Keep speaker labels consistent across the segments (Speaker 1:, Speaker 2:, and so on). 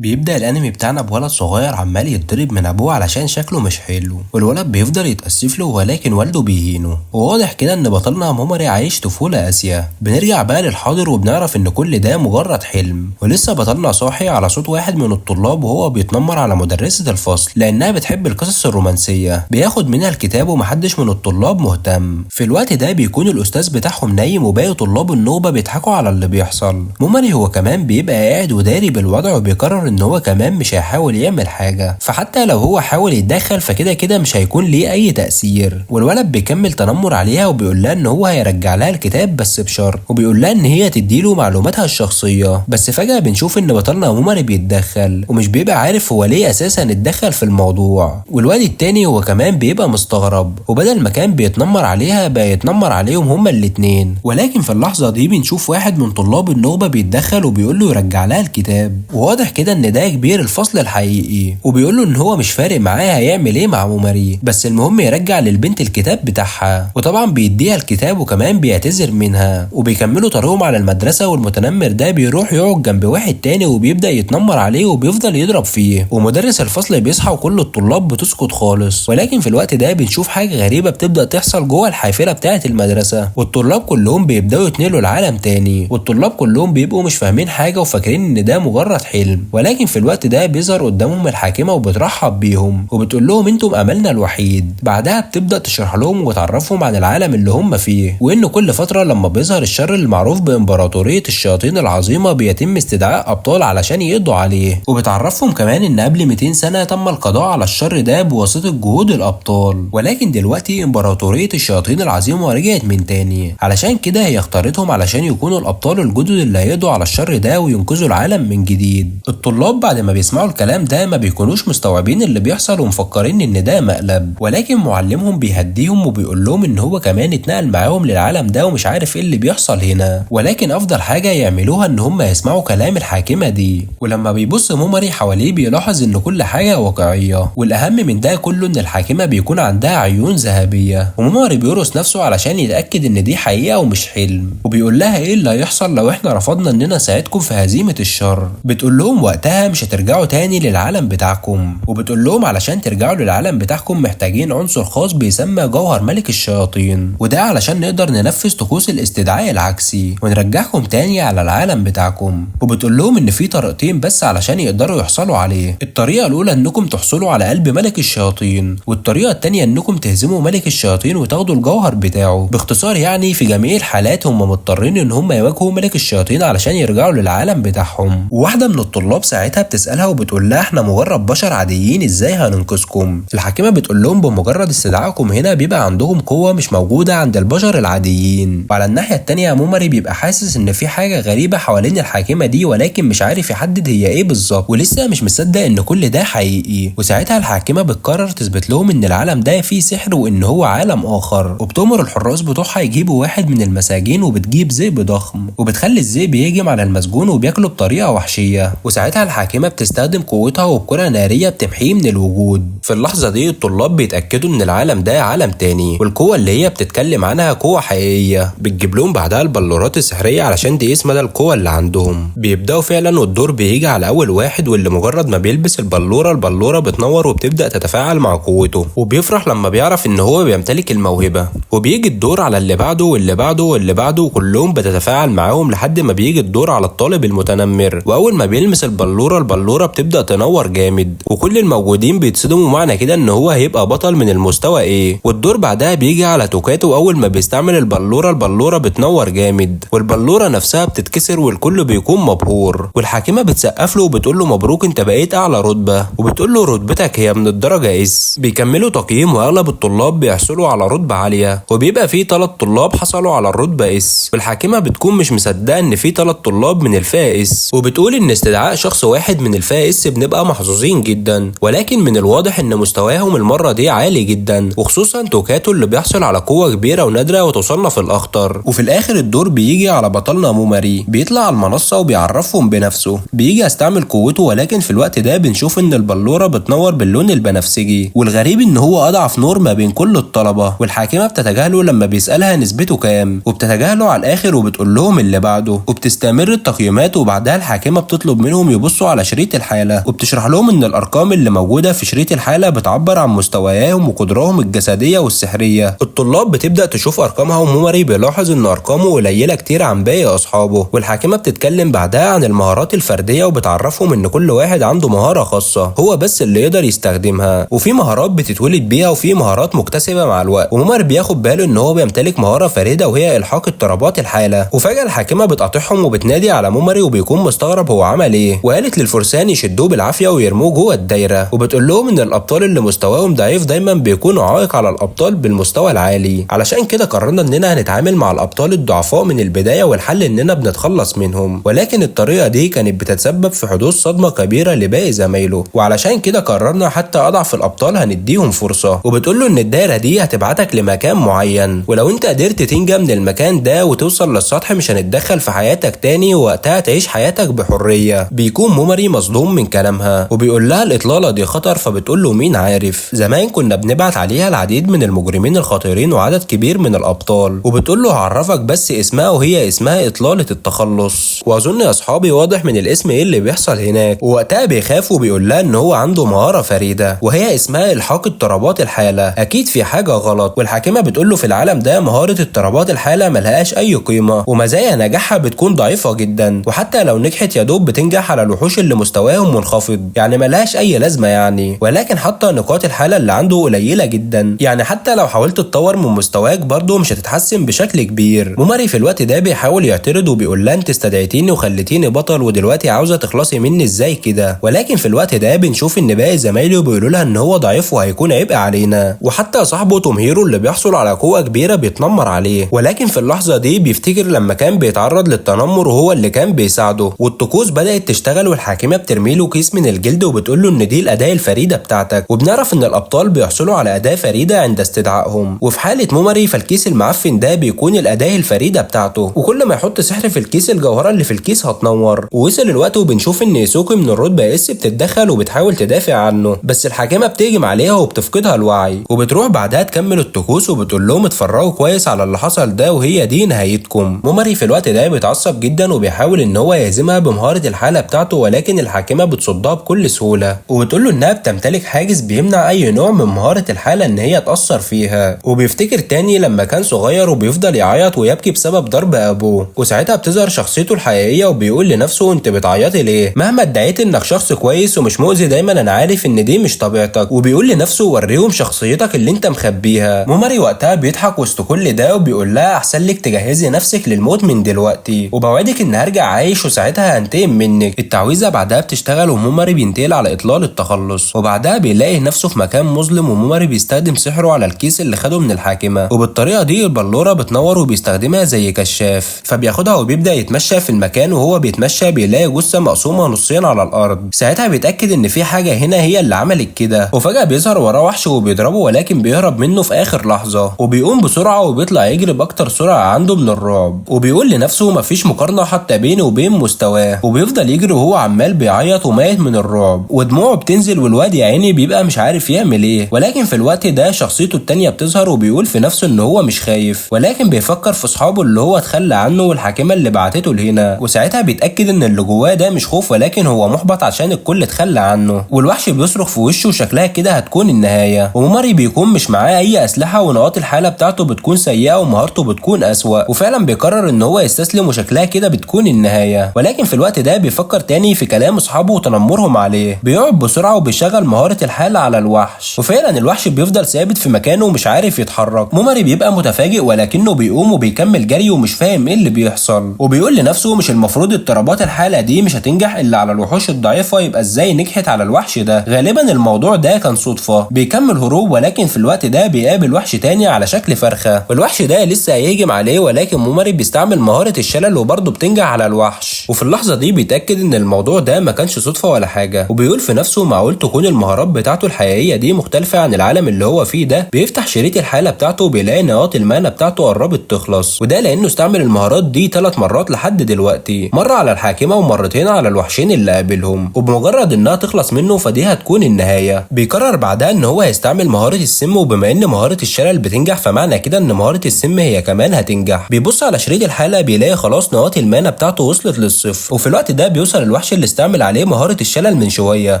Speaker 1: بيبدأ الانمي بتاعنا بولد صغير عمال يتضرب من ابوه علشان شكله مش حلو، والولد بيفضل يتأسف له ولكن والده بيهينه، وواضح كده ان بطلنا مومري عايش طفولة قاسية. بنرجع بقى للحاضر وبنعرف ان كل ده مجرد حلم، ولسه بطلنا صاحي على صوت واحد من الطلاب وهو بيتنمر على مدرسة الفصل لانها بتحب القصص الرومانسية. بياخد منها الكتاب ومحدش من الطلاب مهتم. في الوقت ده بيكون الاستاذ بتاعهم نايم وباقي طلاب النوبة بيضحكوا على اللي بيحصل. مومري هو كمان بيبقى قاعد وداري بالوضع وبيقرر ان هو كمان مش هيحاول يعمل حاجة، فحتى لو هو حاول يتدخل فكده كده مش هيكون ليه اي تأثير. والولد بيكمل تنمر عليها وبيقول لها ان هو هيرجع لها الكتاب بس بشرط، وبيقول لها ان هي تديله معلوماتها الشخصية. بس فجأة بنشوف ان بطلنا مومري بيتدخل ومش بيبقى عارف هو ليه اساسا اتدخل في الموضوع. والواد التاني هو كمان بيبقى مستغرب، وبدل ما كان بيتنمر عليها بقى يتنمر عليهم هما الاتنين. ولكن في اللحظة دي بنشوف واحد من طلاب النوبة بيتدخل وبيقول له يرجع لها الكتاب، وواضح كده ان ده كبير الفصل الحقيقي، وبيقول له ان هو مش فارق معاه هيعمل ايه مع مومري، بس المهم يرجع للبنت الكتاب بتاعها. وطبعا بيديها الكتاب وكمان بيعتذر منها، وبيكملوا طريقهم على المدرسة. والمتنمر ده بيروح يقعد جنب واحد تاني وبيبدأ يتنمر عليه وبيفضل يضرب فيه، ومدرس الفصل بيصحى وكل الطلاب بتسكت خالص. ولكن في الوقت ده بنشوف حاجة غريبة بتبدأ تحصل جوه الحافلة بتاعة المدرسة، والطلاب كلهم بيبدأوا يتنقلوا لعالم تاني، والطلاب كلهم بيبقوا مش فاهمين حاجة وفاكرين ان ده مجرد حلم. ولكن في الوقت ده بيظهر قدامهم الحاكمة وبترحب بيهم وبتقول لهم انتم املنا الوحيد. بعدها بتبدأ تشرح لهم وتعرفهم عن العالم اللي هم فيه، وان كل فترة لما بيظهر الشر المعروف بامبراطورية الشياطين العظيمة بيتم استدعاء ابطال علشان يقضوا عليه. وبتعرفهم كمان ان قبل 200 سنة تم القضاء على الشر ده بواسطة جهود الابطال، ولكن دلوقتي امبراطورية الشياطين العظيمة رجعت من تاني، علشان كده هي اختارتهم علشان يكونوا الابطال الجدد اللي هيقضوا على الشر ده وينقذوا العالم من جديد. الطلاب بعد ما بيسمعوا الكلام ده ما بيكونوش مستوعبين اللي بيحصل ومفكرين ان ده مقلب، ولكن معلمهم بيهديهم وبيقول لهم ان هو كمان اتنقل معاهم للعالم ده ومش عارف ايه اللي بيحصل هنا، ولكن افضل حاجة يعملوها ان هم يسمعوا كلام الحاكمة دي. ولما بيبص مومري حواليه بيلاحظ ان كل حاجة واقعية، والاهم من ده كله ان الحاكمة بيكون عندها عيون ذهبية. ومومري بيرقص نفسه علشان يتأكد ان دي حقيقة ومش حلم، وبيقول لها ايه اللي هيحصل لو احنا رفضنا اننا نساعدكم في هزيمة الشر. بتقول لهم وقتها مش هترجعوا تاني للعالم بتاعكم، وبتقول لهم علشان ترجعوا للعالم بتاعكم محتاجين عنصر خاص بيسمى جوهر ملك الشياطين، وده علشان نقدر ننفذ طقوس الاستدعاء العكسي ونرجعكم تاني على العالم بتاعكم. وبتقول لهم ان في طريقتين بس علشان يقدروا يحصلوا عليه. الطريقة الاولى انكم تحصلوا على قلب ملك الشياطين، والطريقة التانية انكم تهزموا ملك الشياطين وتاخدوا الجوهر بتاعه. باختصار يعني في جميع الحالات هم مضطرين ان هم يواجهوا ملك الشياطين علشان يرجعوا للعالم بتاعهم. وواحدة من الطلاب ساعتها بتسألها وبتقول لها احنا مجرد بشر عاديين ازاي هننقذكم؟ الحاكمة بتقول لهم بمجرد استدعائكم هنا بيبقى عندهم قوة مش موجودة عند البشر العاديين. وعلى الناحية التانية مومري بيبقى حاسس ان في حاجة غريبة حوالين الحاكمة دي، ولكن مش عارف يحدد هي ايه بالظبط، ولسه مش مصدق ان كل ده حقيقي. وساعتها الحاكمة بتقرر تثبت لهم ان العالم ده فيه سحر وان هو عالم اخر، وبتأمر الحراس بتوعها يجيبوا واحد من المساجين وبتجيب ذئب ضخم وبتخلي الذئب يهجم على المسجون وبياكله بطريقة وحشية. وساعتها الحاكمة بتستخدم قوتها وبكرة نارية بتمحيه من الوجود. في اللحظة دي الطلاب بيتأكدوا ان العالم ده عالم تاني، والقوة اللي هي بتتكلم عنها قوة حقيقية. بتجيب لهم بعدها البلورات السحرية علشان تقيس مدى القوة اللي عندهم. بيبدأوا فعلا والدور بيجي على اول واحد، واللي مجرد ما بيلبس البلورة بتنور وبتبدأ تتفاعل مع قوته، وبيفرح لما بيعرف ان هو بيمتلك الموهبة. وبيجي الدور على اللي بعده واللي بعده واللي بعده، وكلهم بتتفاعل معاهم لحد ما بيجي الدور على الطالب المتنمر. واول ما بيلمس البلورة بتبدأ تنور جامد، وكل الموجودين بيتصدموا معنى كده ان هو هيبقى بطل من المستوى ايه. والدور بعدها بيجي على توكاتو، اول ما بيستعمل البلورة بتنور جامد، والبلورة نفسها بتتكسر والكل بيكون مبهور. والحاكمة بتسقف له وبتقول له مبروك انت بقيت اعلى رتبة، وبتقول له رتبتك هي من الدرجة اس. بيكملوا تقييم واغلب الطلاب بيحصلوا على رتبة عالية، وبيبقى في 3 طلاب حصلوا على الرتبة اس. والحاكمة بتكون مش مصدقة ان في 3 طلاب من الفئة اس، وبتقول ان استدعاء شخص واحد من الفئة اس بنبقى محظوظين جدا، ولكن من الواضح ان مستواهم المرة دي عالي جدا، وخصوصا توكاتو اللي بيحصل على قوة كبيرة ونادرة وتصنف الاخطر. وفي الاخر الدور بيجي على بطلنا مومري، بيطلع على المنصة وبيعرفهم بنفسه. بيجي يستعمل قوته، ولكن في الوقت ده بنشوف ان البلورة بتنور باللون البنفسجي، والغريب ان هو اضعف نور ما بين كل الطلبة. والحاكمة بتتجاهله لما بيسألها نسبته كام، وبتتجاهله على الاخر وبتقول لهم اللي بعده، وبتستمر التقييمات. وبعدها الحاكمة بتطلب منهم يبصوا بيبصوا على شريط الحالة وبتشرح لهم ان الارقام اللي موجودة في شريط الحالة بتعبر عن مستواهم وقدراتهم الجسدية والسحرية. الطلاب بتبدأ تشوف ارقامها ومومري بيلاحظ ان ارقامه قليلة كتير عن باقي اصحابه، والحاكمة بتتكلم بعدها عن المهارات الفردية وبتعرفهم ان كل واحد عنده مهارة خاصة هو بس اللي يقدر يستخدمها، وفي مهارات بتتولد بيها وفي مهارات مكتسبة مع الوقت. ومومري بياخد باله ان هو بيمتلك مهارة فريدة وهي الحاق اضطرابات الحالة. وفجأة الحاكمة بتقاطعهم وبتنادي على مومري وبيكون مستغرب هو عمل ايه، وقالت للفرسان يشدوه بالعافية ويرموه جوه الدايرة، وبتقول لهم ان الابطال اللي مستواهم ضعيف دايما بيكونوا عائق على الابطال بالمستوى العالي، علشان كده قررنا اننا هنتعامل مع الابطال الضعفاء من البداية والحل اننا بنتخلص منهم. ولكن الطريقة دي كانت بتتسبب في حدوث صدمة كبيرة لباقي زمايله، وعلشان كده قررنا حتى اضعف الابطال هنديهم فرصة. وبتقول له ان الدايرة دي هتبعتك لمكان معين، ولو انت قدرت تنجى من المكان ده وتوصل للسطح مش هنتدخل في حياتك تاني ووقتها تعيش حياتك بحرية. بيكون مومري مصدوم من كلامها وبيقول لها الاطلالة دي خطر، فبتقول له مين عارف، زمان كنا بنبعت عليها العديد من المجرمين الخطيرين وعدد كبير من الابطال. وبتقول له هعرفك بس اسمها، وهي اسمها اطلالة التخلص، واظن يا اصحابي واضح من الاسم ايه اللي بيحصل هناك. ووقتها بيخاف وبيقول لها ان هو عنده مهارة فريدة وهي اسمها الحاق اضطرابات الحالة، اكيد في حاجة غلط. والحاكمة بتقول له في العالم ده مهارة اضطرابات الحالة ملهاش اي قيمة، ومزايا نجاحها بتكون ضعيفة جدا، وحتى لو نجحت يا دوب بتنجح على الوحوش اللي مستواهم منخفض، يعني ملهاش اي لازمة يعني. ولكن حتى نقاط الحالة اللي عنده قليلة جدا، يعني حتى لو حاولت تطور من مستواك برضه مش هتتحسن بشكل كبير. مومري في الوقت ده بيحاول يعترض وبيقول لها انت استدعيتيني وخليتيني بطل ودلوقتي عاوزة تخلصي مني ازاي كده. ولكن في الوقت ده بنشوف ان باقي زمايله بيقولوا لها ان هو ضعيف وهيكون عبء علينا، وحتى صاحبه تومهيرو اللي بيحصل على قوة كبيرة بيتنمر عليه. ولكن في اللحظة دي بيفتكر لما كان بيتعرض للتنمر وهو اللي كان بيساعده، والطقوس بدأت تشتغل والحاكمة بترميله كيس من الجلد وبتقول له ان دي الأداة الفريدة بتاعتك. وبنعرف ان الأبطال بيحصلوا على أداة فريدة عند استدعائهم، وفي حالة مومري فالكيس المعفن ده بيكون الأداة الفريدة بتاعته، وكل ما يحط سحر في الكيس الجوهرة اللي في الكيس هتنور. ووصل الوقت وبنشوف ان يسوكي من الرتبة اس بتتدخل وبتحاول تدافع عنه، بس الحاكمة بتهجم عليها وبتفقدها الوعي، وبتروح بعدها تكمل الطقوس وبتقول لهم اتفرجوا كويس على اللي حصل ده وهي دي نهايتكم. مومري في الوقت ده بيتعصب جدا وبيحاول ان هو يهزمها بمهارة الحالة بتاعته، ولكن الحاكمة بتصدها بكل سهولة وبتقول له انها بتمتلك حاجز بيمنع اي نوع من مهارة الحالة ان هي تأثر فيها. وبيفتكر تاني لما كان صغير وبيفضل يعيط ويبكي بسبب ضرب ابوه، وساعتها بتظهر شخصيته الحقيقية وبيقول لنفسه انت بتعيطي ليه؟ مهما ادعيت انك شخص كويس ومش مؤذي دايما انا عارف ان دي مش طبيعتك. وبيقول لنفسه وريهم شخصيتك اللي انت مخبيها. مومري وقتها بيضحك وسط كل ده وبيقول لها احسن لك تجهزي نفسك للموت من دلوقتي، وبوعدك ان هرجع عايش وساعتها هنتقم منك. التعويذة بعدها بتشتغل ومومري بينتقل على اطلال التخلص، وبعدها بيلاقي نفسه في مكان مظلم ومومري بيستخدم سحره على الكيس اللي خده من الحاكمة، وبالطريقة دي البلورة بتنور وبيستخدمها زي كشاف، فبياخدها وبيبدأ يتمشى في المكان. وهو بيتمشى بيلاقي جثة مقسومة نصين على الارض، ساعتها بيتأكد ان في حاجة هنا هي اللي عملت كده، وفجأة بيظهر وراه وحش وبيضربه ولكن بيهرب منه في اخر لحظة، وبيقوم بسرعة وبيطلع يجري باكتر سرعة عنده من الرعب، وبيقول لنفسه مفيش مقارنة حتى بينه وبين مستواه، وبيفضل يجري وهو عمال بيعيط وميت من الرعب ودموعه بتنزل، والواد يا عيني بيبقى مش عارف يعمل ايه. ولكن في الوقت ده شخصيته التانية بتظهر وبيقول في نفسه ان هو مش خايف، ولكن بيفكر في اصحابه اللي هو اتخلى عنه والحاكمة اللي بعتته لهنا، وساعتها بيتأكد ان اللي جواه ده مش خوف ولكن هو محبط عشان الكل اتخلى عنه. والوحش بيصرخ في وشه وشكلها كده هتكون النهاية، ومومري بيكون مش معاه اي اسلحة ونقاط الحالة بتاعته بتكون سيئة ومهارته بتكون اسوأ، وفعلا بيقرر ان هو يستسلم وشكلها كده بتكون النهاية. ولكن في الوقت ده بيفكر تاني في كلام اصحابه وتنمرهم عليه، بيقعد بسرعة وبيشغل مهارة الحالة على الوحش، وفعلا الوحش بيفضل ثابت في مكانه ومش عارف يتحرك. مومري بيبقى متفاجئ ولكنه بيقوم وبيكمل جري ومش فاهم ايه اللي بيحصل، وبيقول لنفسه مش المفروض اضطرابات الحالة دي مش هتنجح الا على الوحوش الضعيفة، يبقى ازاي نجحت على الوحش ده؟ غالبا الموضوع ده كان صدفة. بيكمل هروب ولكن في الوقت ده بيقابل وحش تاني على شكل فرخة، والوحش ده لسه هيهجم عليه ولكن مومري بيستعمل مهارة الشلل وبرضه بتنجح على الوحش. وفي اللحظة دي بيتأكد ان الموضوع ده ما كانش صدفة ولا حاجة، وبيقول في نفسه معقول تكون المهارات بتاعته الحقيقية دي مختلفة عن العالم اللي هو فيه ده. بيفتح شريط الحالة بتاعته وبيلاقي نقاط المانا بتاعته قربت تخلص، وده لانه استعمل المهارات دي 3 مرات لحد دلوقتي، مرة على الحاكمة ومرتين على الوحشين اللي قابلهم، وبمجرد انها تخلص منه فدي هتكون النهاية. بيقرر بعدها ان هو هيستعمل مهارة السم، وبما ان مهارة الشلل بتنجح فمعنى كده ان مهارة السم هي كمان هتنجح. بيبص على شريط الحالة بيلاقي خلاص نقاط المانا بتاعته وصلت للصفر، وفي الوقت ده بيوصل الوحش اللي استعمل عليه مهارة الشلل من شوية،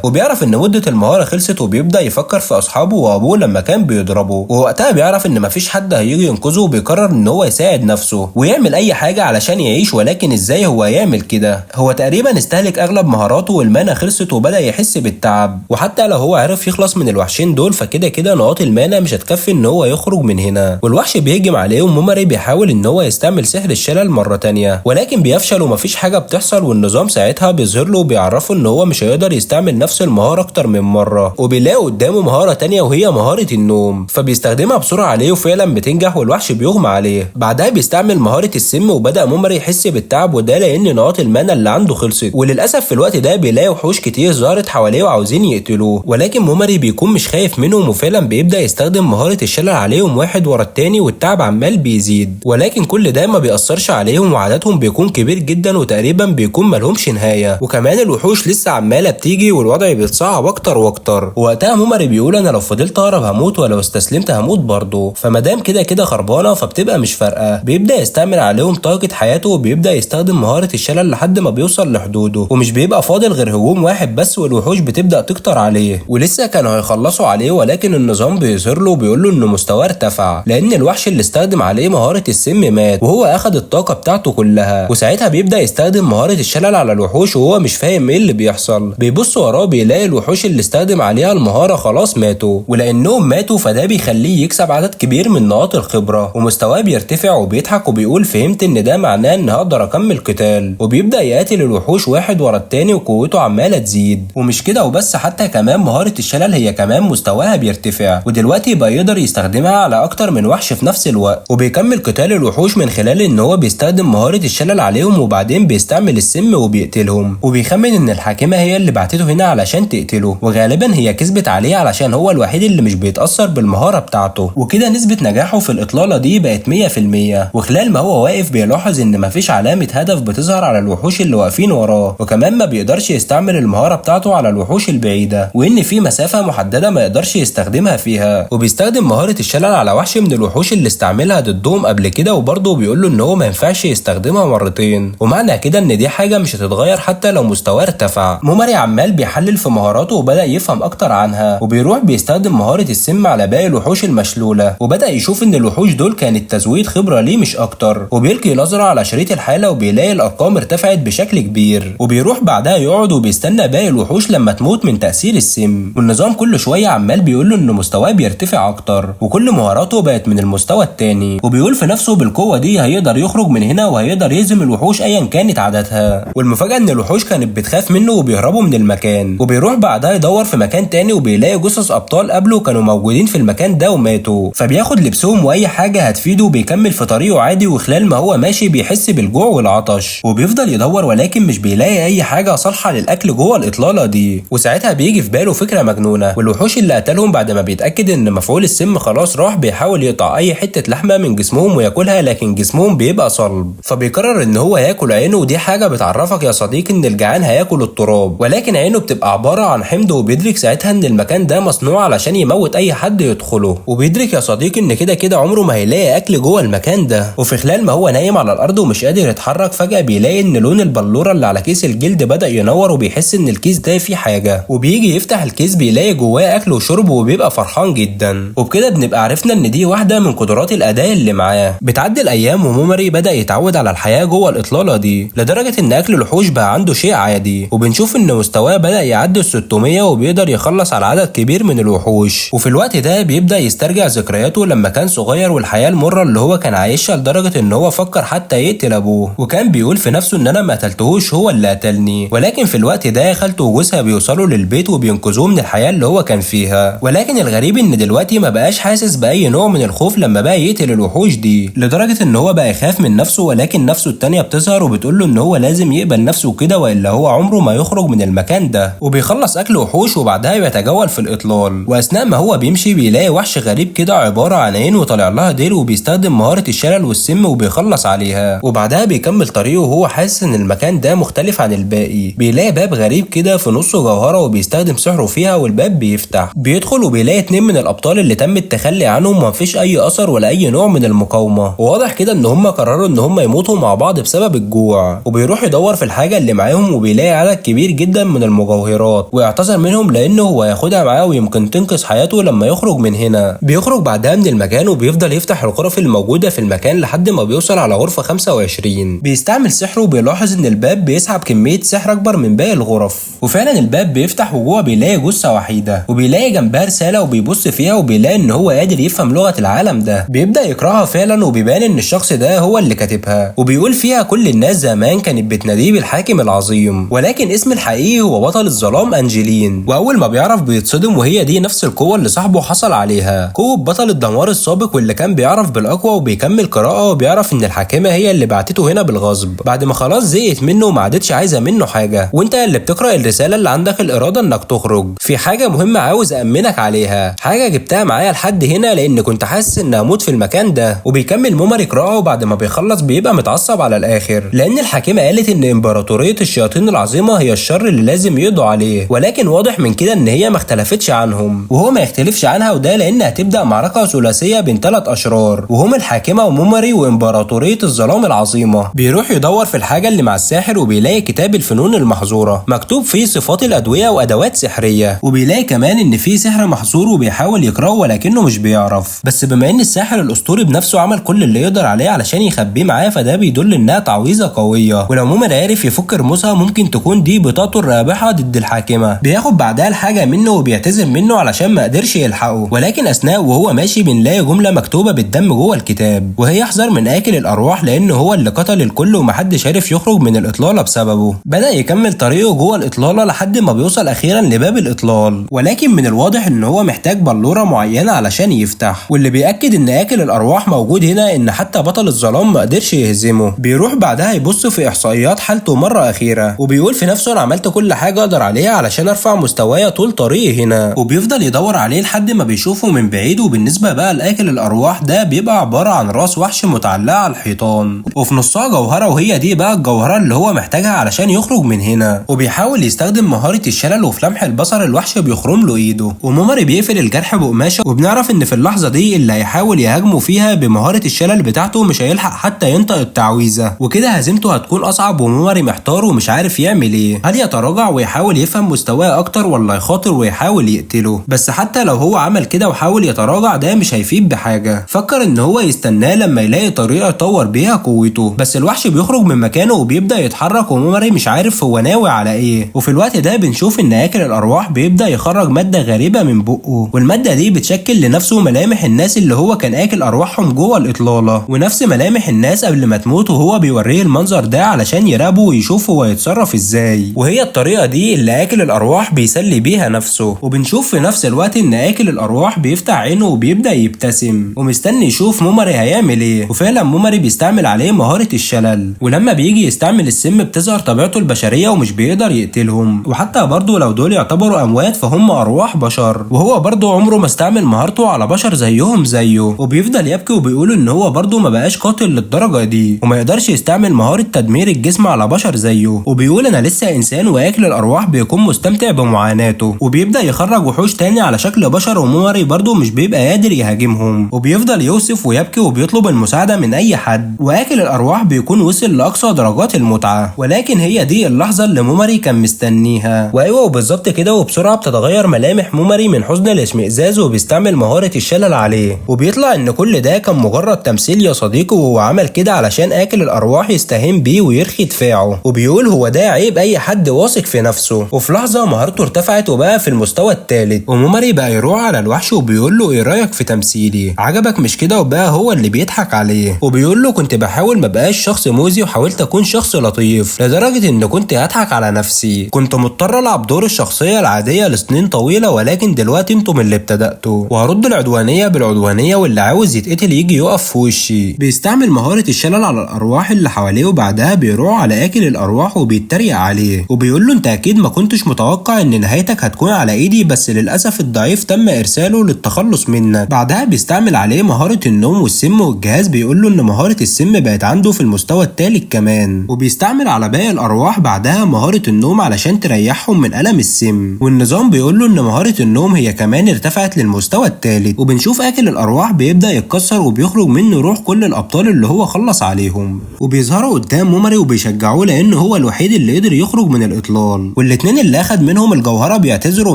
Speaker 1: وبيعرف ان مدة المهارة خلصت، وبيبدأ يفكر في اصحابه وابوه لما كان بيضربه، ووقتها بيعرف ان مفيش حد هيجي ينقذه، وبيقرر ان هو يساعد نفسه ويعمل اي حاجة علشان يعيش. ولكن ازاي هو يعمل كده؟ هو تقريبا استهلك اغلب مهاراته والمانا خلصت وبدأ يحس بالتعب، وحتى لو هو عرف يخلص من الوحشين دول فكده كده نقاط المانا مش هتكفي ان هو يخرج من هنا. والوحش بيهجم عليه، وموماري بيحاول ان هو يستعمل سحر الشلل مرة تانية ولكن بيفشل ومفيش حاجة بتحصل، والنظام ساعتها بيظهر له وبيعرفه ان هو مش هيقدر يستعمل نفس المهارة اكتر من مرة، وبيلاقي قدامه مهارة تانية وهي مهارة النوم، فبيستخدمها بسرعة عليه وفعلا بتنجح والوحش بيغمى عليه. بعدها بيستعمل مهارة السم، وبدأ موماري يحس بالتعب، وده لان نقاط المانا اللي عنده خلصت. وللاسف في الوقت ده بيلاقي وحوش كتير ظهرت حواليه وعاوزين يقتلوه، ولكن موماري بيكون مش خايف منهم وفعلا بيبدأ يستخدم مهارة الشلل عليهم واحد ورا التاني، والتعب عمال بيزيد. ولكن كل ده ما بيأثرش عليهم، وعددهم بيكون كبير جدا وتقريبا بيكون ملهمش نهاية، وكمان الوحوش لسه عمالة بتيجي والوضع بيتصعب اكتر واكتر. وقتها موماري بيقول انا لو فضلت اهرب هموت، ولو استسلمت هموت برضه، فمادام كده كده خربانة فبتبقى مش فارقة. بيبدأ يستعمل عليهم طاقة حياته، وبيبدأ يستخدم مهارة الشلل لحد ما بيوصل لحدوده، ومش بيبقى فاضل غير هجوم واحد بس، والوحوش بتبدأ تكتر عليه، ولسه كانوا هيخلصوا عليه ولكن النظام بيظهر له وبيقول له ان مستواه ارتفع لان الوحش اللي استخدم عليه مهارة السم مات، وهو اخد الطاقة بتاعته كلها. وساعتها بيبدأ يستخدم مهارة الشلل على الوحوش وهو مش فاهم ايه اللي بيحصل. بيبص وراه بيلاقي الوحوش اللي استخدم عليها المهارة خلاص ماتوا، ولانهم ماتوا فده بيخليه يكسب عدد كبير من نقاط الخبرة، ومستواه بيرتفع، وبيضحك وبيقول فهمت ان ده معناه ان هقدر اكمل قتال. وبيبدأ يقاتل الوحوش واحد ورا التاني وقوته عمالة تزيد. ومش كده وبس، حتى كمان مهارة الشلل هي كمان مستواها بيرتفع، ودلوقتي بقى يقدر يستخدمها على اكتر من وحش في نفس الوقت. وبيكمل قتال الوحوش من خلال ان هو بيستخدم مهارة الشلل عليهم، وبعدين بيستعمل السم وبيقتلهم. وبيخمن ان الحاكمة هي اللي بعتته هنا علشان تقتله، وغالبا هي كسبت عليه علشان هو الوحيد اللي مش بيتأثر بالمهارة بتاعته. وكده نسبة نجاحه في الإطلالة دي بقت 100%. وخلال ما هو واقف بيلاحظ ان مفيش علامة هدف بتظهر على الوحوش اللي واقفين وراه، وكمان ما بيقدرش يستعمل المهارة بتاعته على الوحوش البعيدة، وان في مسافة محددة ما يقدرش يستخدمها فيها. وبيستخدم مهارة الشلل على وحش من الوحوش اللي استعملها ضدهم قبل كده، وبرضه بيقول له ان هو ما ينفعش يستخدمها مرتين، ومعنى كده ان دي حاجة مش هتتغير حتى لو مستواه ارتفع. موماري عمال بيحلل في مهاراته وبدأ يفهم اكتر عنها، وبيروح بيستخدم مهارة السم على باقي الوحوش المشلولة، وبدأ يشوف ان الوحوش دول كانت تزويد خبرة ليه مش اكتر. وبيلقي نظرة على شريط الحالة وبيلاقي الارقام ارتفعت بشكل كبير، وبيروح بعدها يقعد وبيستنى باقي الوحوش لما تموت من تأثير السم. والنظام كل شوية عمال بيقول له ان مستواه بيرتفع اكتر، وكل مهاراته بقت من المستوى التاني، وبيقول في نفسه بالقوة دي هيقدر يخرج من هنا وهيقدر يهزم الوحوش ايا كانت عددها. والمفاجأة ان الوحوش كانت بتخاف منه وبيهربوا من المكان. وبيروح بعدها يدور في مكان تاني وبيلاقي جثث ابطال قبله كانوا موجودين في المكان ده وماتوا، فبياخد لبسهم واي حاجة هتفيده وبيكمل في طريقه عادي. وخلال ما هو ماشي بيحس بالجوع والعطش، وبيفضل يدور ولكن مش بيلاقي اي حاجة صالحة للاكل جوه الاطلالة دي. وساعتها بيجي في باله فكرة مجنونة، والوحوش اللي قتلهم بعد ما بيتأكد ان مفعول السم خلاص راح بيحاول يقطع اي حتة لحمة من جسمهم وياكلها، لكن جسمهم بيبقى صلب، فبيقرر ان هو ياكل عينه. ودي حاجة بتعرفك يا صديقي ان الجعان هياكل التراب، ولكن عينه بتبقى عبارة عن حمض. وبيدرك ساعتها ان المكان ده مصنوع علشان يموت اي حد يدخله. وبيدرك يا صديقي ان كده كده عمره ما هيلاقي اكل جوه المكان ده. وفي خلال ما هو نايم على الارض ومش قادر يتحرك، فجأة بيلاقي ان لون البلورة اللي على كيس الجلد بدأ ينور، وبيحس ان الكيس ده فيه حاجة. وبيجي يفتح الكيس بيلاقي جواه اكل وشرب، وبيبقى فرحان جدا. وبكده بنبقى عرفنا ان دي واحدة من قدرات الاداء اللي معاه. بتعدي الايام وموماري بدأ يتعود على الحياة جوه الاطلالة دي، لدرجة ان اكل الوحوش بقى عنده شيء عادي. وبنشوف ان مستواه بدأ يعدي 600 وبيقدر يخلص على عدد كبير من الوحوش. وفي الوقت ده بيبدأ يسترجع ذكرياته لما كان صغير والحياة المرة اللي هو كان عايشها، لدرجة ان هو فكر حتى يقتل ابوه، وكان بيقول في نفسه ان انا ما قتلتهوش، هو اللي قتلني. ولكن في الوقت ده خالته وجوزها بيوصلوا للبيت وبينقذوه من الحياة اللي هو كان فيها. ولكن الغريب ان دلوقتي ما بقاش حاسس باي نوع من الخوف لما بقى يقتل الوحوش دي، لدرجة ان هو بقى يخاف من نفسه. ولكن نفسه التانية بتظهر وبتقول له ان هو لازم يقبل نفسه كده، والا هو عمره ما يخرج من المكان ده. وبيخلص اكل وحوش وبعدها بيتجول في الاطلال، واثناء ما هو بيمشي بيلاقي وحش غريب كده عبارة عن عين وطالع لها ديل، وبيستخدم مهارة الشلل والسم وبيخلص عليها. وبعدها بيكمل طريقه وهو حاسس ان المكان ده مختلف عن الباقي. بيلاقي باب غريب كده في نصه جوهرة وبيستخدم سحره فيها، والباب بيفتح. بيدخل وبيلاقي 2 من الابطال اللي تم التخلي عنهم مفيش اي اثر ولا اي نوع من المقاومة، وواضح كده ان هم قرروا ان هم يموتوا مع بعض بسبب الجوع. وبيروح يدور في الحاجة اللي معاهم وبيلاقي عدد كبير جدا من المجوهرات، ويعتذر منهم لانه هو هياخدها معاه ويمكن تنقذ حياته لما يخرج من هنا. بيخرج بعدها من المكان وبيفضل يفتح الغرف الموجوده في المكان لحد ما بيوصل على غرفه 25. بيستعمل سحره وبيلاحظ ان الباب بيسحب كميه سحر اكبر من باقي الغرف، وفعلا الباب بيفتح وجوه بيلاقي جثه وحيده وبيلاقي جنبها رساله وبيبص فيها وبيلاقي ان هو قادر يفهم لغه العالم ده. بيبدا يقراها فعلا وبيبان ان الشخص ده هو اللي كاتبها، وبيقول فيها كل الناس زمان كانت بتناديه بالحاكم العظيم، ولكن اسم الحقيقي هو بطل الظلام أنجلين. واول ما بيعرف بيتصدم، وهي دي نفس القوه اللي صاحبه حصل عليها، قوه بطل الدمار السابق واللي كان بيعرف بالاقوى. وبيكمل قراءه وبيعرف ان الحاكمه هي اللي بعتته هنا بالغصب بعد ما خلاص زهقت منه وما عادتش عايزه منه حاجه. وانت اللي بتقرا الرساله اللي عندك الاراده انك تخرج. في حاجه مهمه عاوز امنك عليها، حاجه جبتها معايا لحد هنا لان كنت حاسس ان هموت في المكان ده. وبيكمل مومري قراءه، وبعد ما بيخلص بيبقى متعصب على الاخر لان الحاكمه قالت ان امبراطوريه الشياطين العظيمه هي الشر اللي لازم يقضوا عليه، ولكن واضح من كده ان هي ما اختلفتش عنهم وهو ما يختلفش عنها، وده لان هتبدا معركه ثلاثيه بين 3 اشرار وهم الحاكمه ومومري وامبراطوريه الظلام العظيمه. بيروح يدور في الحاجه اللي مع الساحر وبيلاقي كتاب الفنون المحظوره مكتوب فيه صفات الادويه وادوات سحريه، وبيلاقي كمان ان فيه سحر محظور وبيحاول يقراه ولكنه مش بيعرف. بس بما ان الساحر الاسطوري بنفسه عمل كل اللي يقدر عليه علشان يخبيه معاه، فده بيدل انها تعويذه قويه، ولو مومري عرف يفك رموزها ممكن تكون دي بطاقته الرابحه ضد الحاكمه. بياخد بعدها الحاجه منه وبيعتذر منه علشان ما قدرش يلحقه، ولكن اثناء وهو ماشي بنلاقي جمله مكتوبه بالدم جوه الكتاب، وهي احذر من اكل الارواح لانه هو اللي قتل الكل ومحدش عرف يخرج من الاطلاله بسببه. بدا يكمل طريقه جوه الاطلاله لحد ما بيوصل اخيرا لباب الاطلال، ولكن من الواضح ان هو محتاج بلوره معينه علشان يفتح، واللي بياكد ان اكل الارواح موجود هنا، ان حتى بطل الظلام ما قدرش يهزمه. بيروح بعدها يبص في احصائيات حالته مره اخيره وبيقول في نفسه انا عملت كل حاجه اقدر عليها علشان ارفع مستوايا طول طريقي هنا، وبيفضل يدور عليه لحد ما بيشوفه من بعيد. وبالنسبه بقى لاكل الارواح ده بيبقى عباره عن راس وحش متعلقه على الحيطان وفي نصها جوهره، وهي دي بقى الجوهره اللي هو محتاجها علشان يخرج من هنا. وبيحاول يستخدم مهاره الشلل، وفي لمح البصر الوحش بيخرم له ايده ومومري بيقفل الجرح بقماشه، وبنعرف ان في اللحظه دي اللي هيحاول يهاجمه فيها بمهاره الشلل بتاعته مش هيلحق حتى ينطق التعويذه، وكده هزيمته هتكون اصعب. ومومري محتار ومش عارف يعمل ايه، هل يتراجع ويحاول يفهم مستواه اكتر ولا يخاطر ويحاول يقتله؟ بس حتى لو هو عمل كده وحاول يتراجع ده مش هيفيد بحاجه. فكر ان هو يستناه لما يلاقي طريقه يطور بيها قوته، بس الوحش بيخرج من مكانه وبيبدا يتحرك ومومري مش عارف هو ناوي على ايه. وفي الوقت ده بنشوف ان اكل الارواح بيبدا يخرج ماده غريبه من بقه، والماده دي بتشكل لنفسه ملامح الناس اللي هو كان اكل ارواحهم جوه الاطلاله، ونفس ملامح الناس قبل ما تموت، وهو بيوريه المنظر ده علشان يراقبه ويشوف هو يتصرف ازاي. وهي الطريقه دي اللي اكل الارواح بيسلي بيها نفسه. وبنشوف في نفس الوقت ان اكل الارواح بيفتح عينه وبيبدا يبتسم ومستني يشوف مومري هيعمل ايه، وفعلا مومري بيستعمل عليه مهاره الشلل، ولما بيجي يستعمل السم بتظهر طبيعته البشريه ومش بيقدر يقتلهم. وحتى برضه لو دول يعتبروا اموات فهم ارواح بشر، وهو برضه عمره ما استعمل مهارته على بشر زيهم زيه. وبيفضل يبكي وبيقول ان هو برضه ما بقاش قاتل للدرجه دي وما يقدرش يستعمل مهاره تدمير الجسم على بشر زيه، وبيقول انا لسه انسان واكل الارواح بيكون مستمتع بمعاناته. وبيبدا يخرج وحوش تاني على شكل بشر ومومري برضه مش بيبقى قادر يهاجمهم، وبيفضل يوصف ويبكي وبيطلب المساعده من اي حد. واكل الارواح بيكون وصل لاقصى درجات المتعه، ولكن هي دي اللحظه اللي مومري كان مستنيها. وايوه وبالظبط كده، وبسرعه بتتغير ملامح مومري من حزن لاشمئزاز وبيستعمل مهاره الشلل عليه، وبيطلع ان كل ده كان مجرد تمثيل يا صديقي، وهو عمل كده علشان اكل الارواح يستهين بيه ويرخي دفاعه، وبيقول هو ده عيب اي حد واثق في نفسه. وفي لحظه مهارته ارتفعت وبقى في المستوى الثالث، ومومري بقى يروح على الوحش وبيقول له ايه رايك في تمثيلي؟ عجبك مش كده؟ وبقى هو اللي بيضحك عليه وبيقول له كنت بحاول ما بقاش شخص مؤذي وحاولت اكون شخص لطيف لدرجه ان كنت هضحك على نفسي، كنت مضطر العب دور الشخصيه العاديه لسنين طويله، ولكن دلوقتي انتم اللي ابتدأتوا، وهرد العدوانيه بالعدوانيه، واللي عاوز يتقتل يجي يقف في وشي. بيستعمل مهاره الشلل على الارواح اللي حواليه، وبعدها بيروح على اكل الارواح وبيتريق عليه وبيقول له انت اكيد ما كنتش متوقع ان نهايتك هتكون على ايدي، بس للاسف الضعيف تم ارساله للتخلص منك. بعدها بيستعمل عليه مهاره النوم والسم، والجهاز بيقول له ان مهاره السم بقت عنده في المستوى الثالث كمان، وبيستعمل على باقي الارواح بعدها مهاره النوم علشان تريحهم من الم السم، والنظام بيقول له ان مهاره النوم هي كمان ارتفعت للمستوى الثالث. وبنشوف اكل الارواح بيبدا يتكسر وبيخرج منه روح كل الابطال اللي هو خلص عليهم، وبيظهروا قدام مومري وبيشجعوه لان هو هو الوحيد اللي قدر يخرج من الاطلال، والاتنين اللي اخد منهم الجوهره بيعتذروا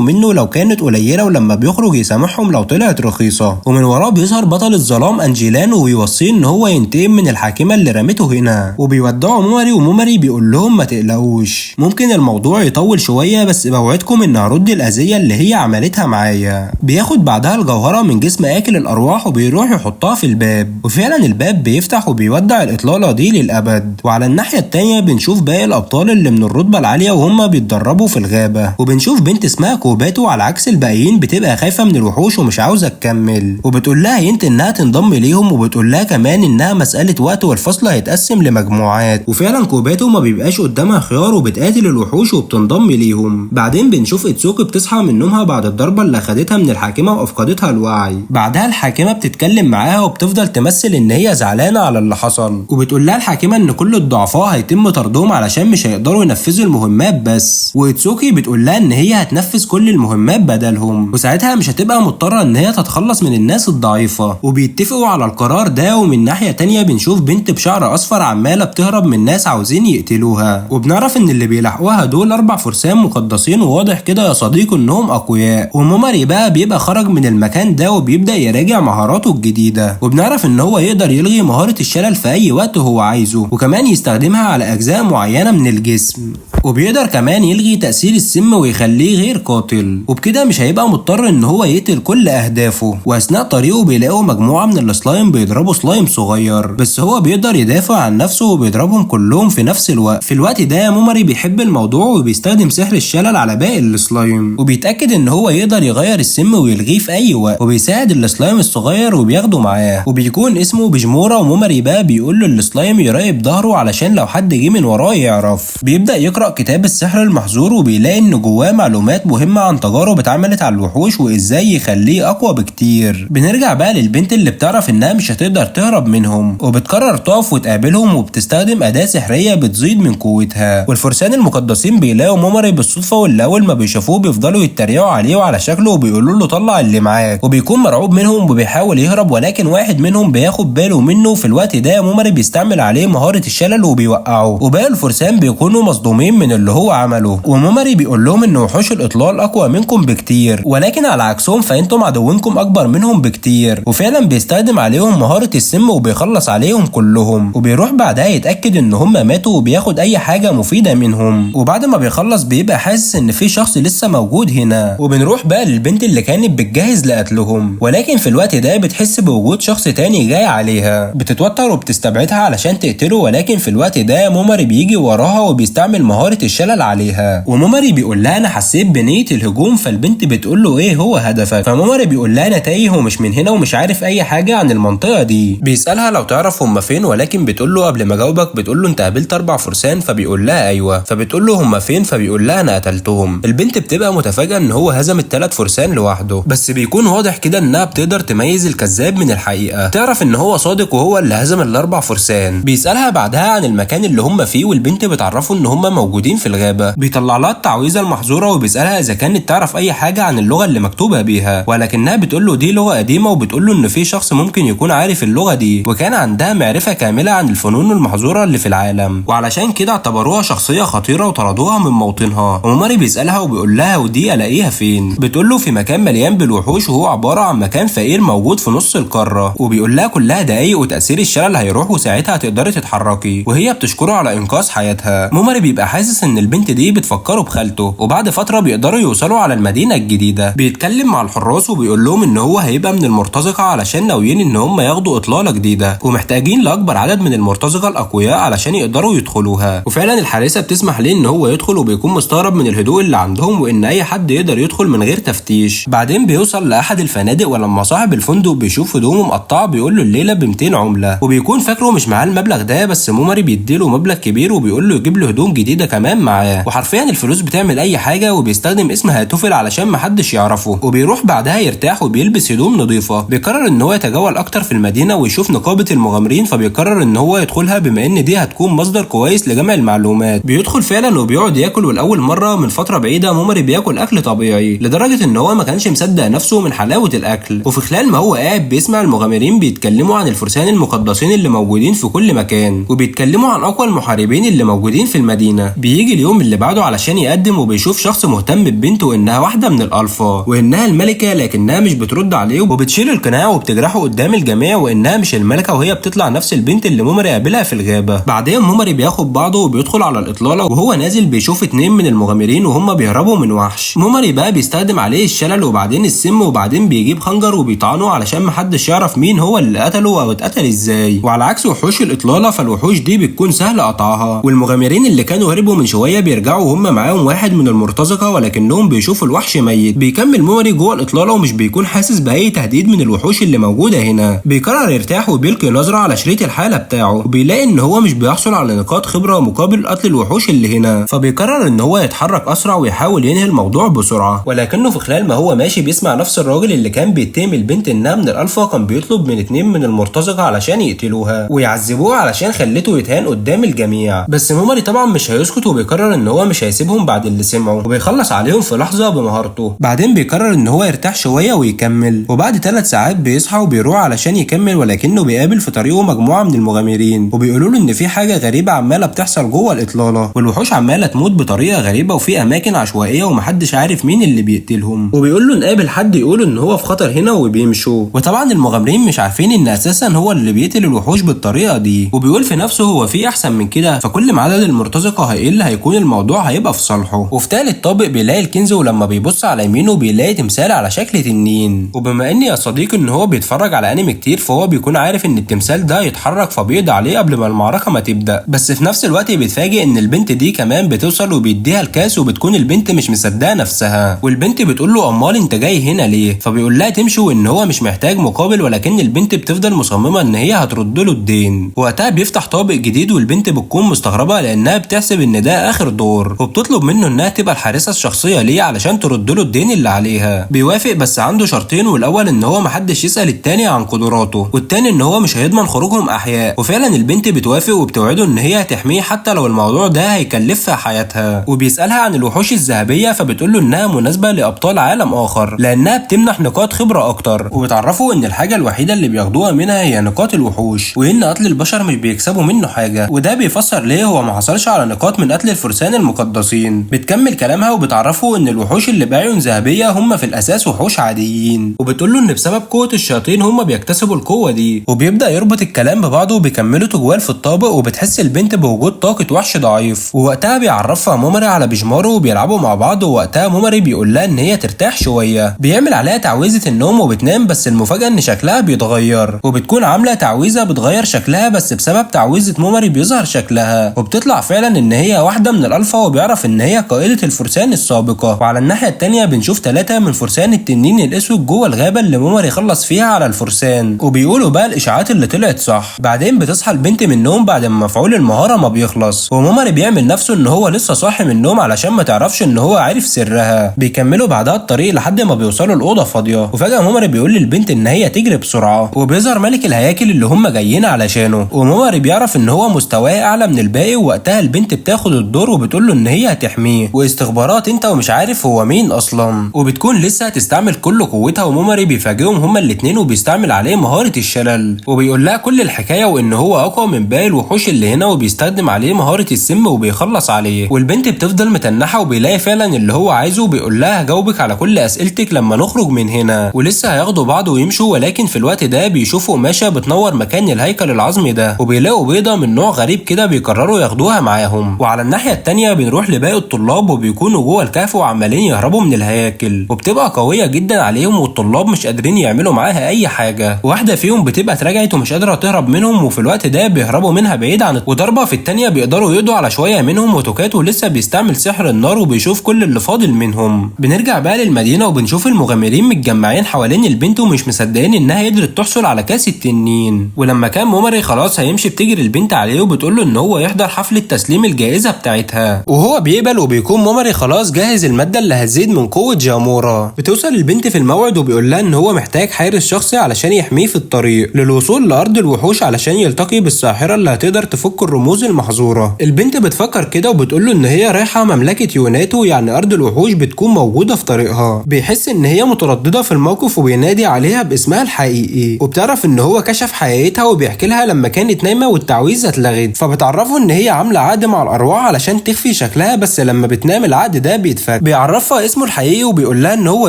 Speaker 1: منه لو كانت قليله، ولما بيخرج يسامحهم لو طلعت رخيصه. ومن وراه بيظهر بطل الظلام انجيلانو ويوصيه ان هو ينتقم من الحاكمه اللي رمته هنا، وبيودعوا مومري، ومومري بيقول لهم ما تقلقوش ممكن الموضوع يطول شويه بس بوعدكم ان هرد الاذيه اللي هي عملتها معايا. بياخد بعدها الجوهره من جسم اكل الارواح وبيروح يحطها في الباب، وفعلا الباب بيفتح وبيودع الاطلاله دي للابد. وعلى الناحيه التانيه بنشوف باقي الابطال اللي من الرتبه العاليه وهم بيتدربوا في الغابه، وبنشوف بنت اسمها كوباتو على عكس الباقيين بتبقى خايفه من الوحوش ومش عاوزه تكمل، وبتقول لها ينت انها تنضم ليهم، وبتقول لها كمان انها مساله وقت والفصل هيتقسم لمجموعات. وفعلا كوباتو ما بيبقاش قدامها خيار وبتقاتل الوحوش وبتنضم ليهم. بعدين بنشوف اتسوكي بتصحى من نومها بعد الضربه اللي اخدتها من الحاكمه وافقدتها الوعي. بعدها الحاكمه بتتكلم معاها وبتفضل تمثل ان هي زعلانه على اللي حصل، وبتقول لها الحاكمه ان كل الضعفاء هيتم طردهم علشان مش هيقدروا ينفذوا المهمات بس، واتسوكي بتقول لها ان هي هتنفذ كل المهمات بدلهم، وساعتها مش هتبقى مضطره ان هي تتخلص من الناس الضعيفه. وبيتفقوا على القرار ده. ومن ناحيه تانيه بنشوف بنت بشعر اصفر عماله بتهرب من ناس عاوزين يقتلوها، وبنعرف ان اللي بيلاحقوها دول 4 فرسان مقدسين، وواضح كده يا صديقي انهم اقوياء. ومومري بقى بيبقى خرج من المكان ده وبيبدا يراجع مهاراته الجديده، وبنعرف ان هو يقدر يلغي مهاره الشلل في اي وقت هو عايزه، وكمان يستخدمها على اجزاء معينه من الجسم، وبيقدر كمان يلغي تاثير السم ويخليه غير قاتل، وبكده مش هيبقى مضطر ان هو يقتل كل اهدافه. واثناء طريقه بيلاقوا مجموعه من السلايم بيضربوا سلايم صغير، بس هو بيقدر يدافع عن نفسه وبيضربهم كلهم في نفس الوقت. في الوقت ده مومري بيحب الموضوع وبيستخدم سحر الشلل على باقي السلايم، وبيتاكد ان هو يقدر يغير السم ويلغيه في اي وقت، وبيساعد السلايم الصغير وبياخده معاه، وبيكون اسمه بجمورة. ومومري بقى بيقول له السلايم يراقب ظهره علشان لو حد جه من وراه يعرف. بيبدا يقرا كتاب السحر المحظور وبيلاقي ان جواه معلومات مهمه عن تجارب اتعملت على الوحوش وازاي يخليه اقوى بكتير. بنرجع بقى للبنت اللي بتعرف انها مش هتقدر تهرب منهم، وبتقرر تقف وتقابلهم، وبتستخدم اداه سحريه بتزيد من قوتها. والفرسان المقدسين بيلاقوا مومري بالصدفه، واللي اول ما بيشوفوه بيفضلوا يتريقوا عليه وعلى شكله وبيقولوا له طلع اللي معاك، وبيكون مرعوب منهم وبيحاول يهرب، ولكن واحد منهم بياخد باله منه. في الوقت ده مومري بيستعمل عليه مهاره الشلل وبيوقعه، وباقي الفرسان بيكونوا مصدومين من اللي هو عمله. ومومري بيقول لهم ان وحوش الاطلال اقوى منكم بكتير، ولكن على عكسهم فانتم عدوينكم اكبر منهم بكتير. وفعلا بيستخدم عليهم مهاره السم وبيخلص عليهم كلهم، وبيروح بعدها يتاكد ان هم ماتوا وبياخد اي حاجه مفيده منهم. وبعد ما بيخلص بيبقى حاسس ان في شخص لسه موجود هنا، وبنروح بقى للبنت اللي كانت بتجهز لقتلهم، ولكن في الوقت ده بتحس بوجود شخص تاني جاي عليها، بتتوتر وبتستبعدها علشان تقتله. ولكن في الوقت ده مومري بيجي وراها وبيستعمل مهاره الشلل عليها، ومومري بيقول لها انا حسيت بنيه الهجوم. فالبنت بتقول له ايه هو هدفك؟ فمومري بيقول لها انا تايه ومش من هنا ومش عارف اي حاجه عن المنطقه دي. بيسالها لو تعرف هم فين، ولكن بتقول له قبل ما اجاوبك بتقول له انت قابلت 4 فرسان؟ فبيقول لها ايوه. فبتقول له هم فين؟ فبيقول لها انا قتلتهم. البنت بتبقى متفاجئه ان هو هزم ال3 فرسان لوحده، بس بيكون واضح كده انها بتقدر تميز الكذاب من الحقيقه، تعرف ان هو صادق وهو اللي هزم ال4 فرسان. بيسالها بعدها عن المكان اللي هم فيه، والبنت بتعرفه ان هم موجودين في الغابه. بيطلع لها التعويذه المحظوره وبيسالها اذا كانت تعرف اي حاجه عن اللغه اللي مكتوبه بيها، ولكنها بتقول له دي لغه قديمه، وبتقول له ان في شخص ممكن يكون عارف اللغه دي وكان عندها معرفه كامله عن الفنون المحظوره اللي في العالم، وعلشان كده اعتبروها شخصيه خطيره وطردوها من موطنها. ومومري بيسالها وبيقول لها ودي الاقيها فين؟ بتقول له في مكان مليان بالوحوش وهو عباره عن مكان فقير موجود في نص القاره، وبيقول لها كلها دقايق وتاثير الشلل هيروح وساعتها هتقدري تتحركي، وهي بتشكره على انقاذ حياتها. مومري بيبقى حاسس ان البنت دي بتفكره بخالته، وبعد فتره بيقدروا يوصلوا على المدينه الجديده. بيتكلم مع الحراس وبيقول لهم ان هو هيبقى من المرتزقه علشان ناويين ان هم ياخدوا اطلاله جديده، ومحتاجين لاكبر عدد من المرتزقه الاقوياء علشان يقدروا يدخلوها. وفعلا الحارسه بتسمح ليه ان هو يدخل، وبيكون مستغرب من الهدوء اللي عندهم وان اي حد يقدر يدخل من غير تفتيش. بعدين بيوصل لاحد الفنادق، ولما صاحب الفندق بيشوف هدومه مقطعه بيقول له الليله ب 200 عمله، وبيكون فاكره مش معاه المبلغ ده، بس مومري بيديله مبلغ كبير وبيقول له يجيب له هدوم جديده كمان معاه. وحرفيا الفلوس بتعمل اي حاجه، وبيستخدم اسم هاتوفل علشان محدش يعرفه، وبيروح بعدها يرتاح وبيلبس هدوم نظيفه. بيقرر ان هو يتجول اكتر في المدينه ويشوف نقابه المغامرين، فبيقرر ان هو يدخلها بما ان دي هتكون مصدر كويس لجمع المعلومات. بيدخل فعلا وبيقعد ياكل، والاول مره من فتره بعيده مومري بياكل اكل طبيعي لدرجه ان هو ما كانش مصدق نفسه من حلاوه الاكل. وفي خلال ما هو قاعد بيسمع المغامرين بيتكلموا عن الفرسان المقدسين اللي موجودين في كل مكان، وبيتكلموا عن اقوى المحاربين اللي موجودين في المدينة. بيجي اليوم اللي بعده علشان يقدم وبيشوف شخص مهتم ببنته وانها واحدة من الالفا وانها الملكة، لكنها مش بترد عليه وبتشيل القناع وبتجرحه قدام الجميع وانها مش الملكة، وهي بتطلع نفس البنت اللي موموري قابلها في الغابة. بعدين موموري بياخد بعضه وبيدخل على الاطلالة، وهو نازل بيشوف 2 من المغامرين وهم بيهربوا من وحش. موموري بقى بيستخدم عليه الشلل وبعدين السم وبعدين بيجيب خنجر وبيطعنه علشان محدش يعرف مين هو اللي قتله او اتقتل ازاي. وعلى عكس وحوش الاطلالة فالوحوش دي بتكون سهل قطعها، والمغامرين اللي كانوا هربوا من شوية بيرجعوا وهم معاهم واحد من المرتزقة ولكنهم بيشوفوا الوحش ميت. بيكمل موموري جوه الاطلالة ومش بيكون حاسس باي تهديد من الوحوش اللي موجودة هنا. بيقرر يرتاح وبيلقي نظرة على شريط الحالة بتاعه وبيلاقي ان هو مش بيحصل على نقاط خبرة مقابل قتل الوحوش اللي هنا، فبيقرر ان هو يتحرك اسرع ويحاول ينهي الموضوع بسرعة. ولكنه في خلال ما هو ماشي بيسمع نفس الراجل اللي كان بيتهم البنت انها من الالفا كان بيطلب من 2 من المرتزقة علشان يقتلوها ويعذبوها علشان خلته يتهان قدام الجميع. بس موموري طبعا مش هيسكت وبيقرر ان هو مش هيسيبهم بعد اللي سمعوا وبيخلص عليهم في لحظة بمهارته. بعدين بيقرر ان هو يرتاح شوية ويكمل، وبعد 3 ساعات بيصحى وبيروح علشان يكمل، ولكنه بيقابل في طريقه مجموعة من المغامرين وبيقولوا له ان في حاجة غريبة عمالة بتحصل جوه الاطلالة، والوحوش عمالة تموت بطريقة غريبة وفي اماكن عشوائية ومحدش عارف مين اللي بيقتلهم، وبيقول له نقابل حد يقول ان هو في خطر هنا وبيمشوا. وطبعا المغامرين مش عارفين ان اساسا هو اللي بيقتل الوحوش بالطريقة دي، وبيقول في نفسه هو في احسن من كده، فكل ما عدد المرتزقة هيقل هيكون الموضوع هيبقى في صالحه. وفي تالت طابق بيلاقي الكنز، ولما بيبص على يمينه بيلاقي تمثال على شكل تنين. وبما ان يا صديقي ان هو بيتفرج على انمي كتير فهو بيكون عارف ان التمثال ده يتحرك فبيقضي عليه قبل ما المعركة ما تبدأ. بس في نفس الوقت بيتفاجئ ان البنت دي كمان بتوصل وبيديها الكاس، وبتكون البنت مش مصدقة نفسها، والبنت بتقول له امال انت جاي هنا ليه؟ فبيقول لها تمشي وان هو مش محتاج مقابل، ولكن البنت بتفضل مصممة ان هي هترد له الدين. وقتها بيفتح طابق جديد والبنت بتكون مستغربة لانها بتحسب ان ده اخر دور، وبتطلب منه انها تبقى الحارسة الشخصية ليه علشان ترد له الدين اللي عليها. بيوافق بس عنده شرطين، والاول ان هو محدش يسأل التاني عن قدراته، والتاني ان هو مش هيضمن خروجهم احياء. وفعلا البنت بتوافق وبتوعده ان هي هتحميه حتى لو الموضوع ده هيكلفها حياتها. وبيسألها عن الوحوش الذهبية فبتقول له انها مناسبة لابطال عالم اخر لانها بتمنح نقاط خبرة اكتر، وبتعرفه ان الحاجة الوحيدة اللي بياخدوها منها هي نقاط الوحوش، وان قتل البشر مش بيكسبوا منه حاجة، وده بيفسر ليه هو ما حصلش على نقاط من قتل الفرسان المقدسين. بتكمل كلامها وبتعرفه ان الوحوش اللي بعيون ذهبية هم في الاساس وحوش عاديين، وبتقول له ان بسبب قوة الشياطين هم بيكتسبوا القوة دي. وبيبدأ يربط الكلام ببعضه وبيكملوا تجوال في الطابق، وبتحس البنت بوجود طاقة وحش ضعيف، ووقتها بيعرفها موموري على بيجمارو وبيلعبوا مع بعض. ووقتها موموري بيقول لها ان هي ترتاح شوية، بيعمل عليها تعويذة النوم وبتنام، بس المفاجأة ان شكلها بيتغير، وبتكون عاملة تعويذة بتغير شكلها بس بسبب تعويذة موموري بيظهر شكلها، وبتطلع فعلا ان هي واحدة من الالفا، وبيعرف ان هي قائدة الفرسان السابقة. وعلى الناحية التانية بنشوف 3 من فرسان التنين الاسود جوه الغابة اللي موموري خلص فيها على الفرسان، وبيقولوا بقى الاشاعات اللي طلعت صح. بعدين بتصحى البنت من النوم بعد ما مفعول المهارة ما بيخلص، وموموري بيعمل نفسه ان هو لسه صاحي من النوم علشان ما تعرفش ان هو عارف سرها. بيكملوا بعدها الطريق لحد ما بيوصلوا الاوضه فاضيه، وفجاه موموري بيقول للبنت ان هي تجري بسرعه، وبيظهر ملك الهياكل اللي هم جايين علشانه، وموموري بيعرف ان هو مستواه اعلى من الباقي. ووقتها البنت بتاخد الدور وبتقول له ان هي هتحميه، واستخبارات انت ومش عارف هو مين اصلا، وبتكون لسه هتستعمل كل قوتها. وموموري بيفاجئهم هما الاثنين وبيستعمل عليه مهاره الشلل، وبيقول لها كل الحكايه وان هو اقوى من باقي الوحوش اللي هنا، وبيستخدم عليه مهاره السم وبيخلص عليه. والبنت بتفضل متنحه وبيلاقي فعلا اللي هو عايزه، وبيقول لها هجاوبك على كل اسئلتك لما نخرج من هنا. ولسه هياخدوا بعض ويمشوا، ولكن في الوقت ده بيشوفوا قماشه بتنور مكان الهيكل العظمي ده، وبيلاقوا بيضه من نوع غريب كده بيقرروا ياخدوها معاهم. وعلى الناحيه التانيه بنروح لباقي الطلاب وبيكونوا جوه الكهف وعمالين يهربوا من الهياكل، وبتبقى قويه جدا عليهم والطلاب مش قادرين يعملوا معاها اي حاجه. واحده فيهم بتبقى اترجعت ومش قادره تهرب منهم، وفي الوقت ده بيهربوا منها بعيد عن وضربه في التانيه بيقدروا يقضوا على شويه منهم. وتوكاتو لسه بيستعمل سحر النار وبيشوف كل اللي فاضل منهم. بنرجع بقى للمدينه وبنشوف المغامرين متجمعين حوالين البنت ومش مصدقين انها قدرت تحصل على كاس التنين. ولما كان موموري خلاص هيمشي بتجري البنت عليه وبتقول له ان هو يحضر حفله تسليم الجائزه بتاعتها، وهو بيقبل وبيكون موموري خلاص جاهز الماده اللي هتزيد من قوه جامورا. بتوصل البنت في الموعد وبيقول لها ان هو محتاج حارس شخصي علشان يحميه في الطريق للوصول لارض الوحوش علشان يلتقي بالساحره اللي هتقدر تفك الرموز المحظوره. البنت بتفكر كده وبتقول له ان هي رايحه مملكه يوناتو، يعني ارض الوحوش بتكون موجوده في طريقها. بيحس ان هي متردده في الموقف وبينادي عليها باسمها الحقيقي، وبتعرف ان هو كشف حقيقتها وبيحكي لها لما كانت نايمه والتعويذه اتلغت، فبتعرفه ان هي عامله عقد مع الارواح علشان تخفي شكلها، بس لما بتنام العقد ده بيتفك. بيعرفها اسمه الحقيقي وبيقول لها ان هو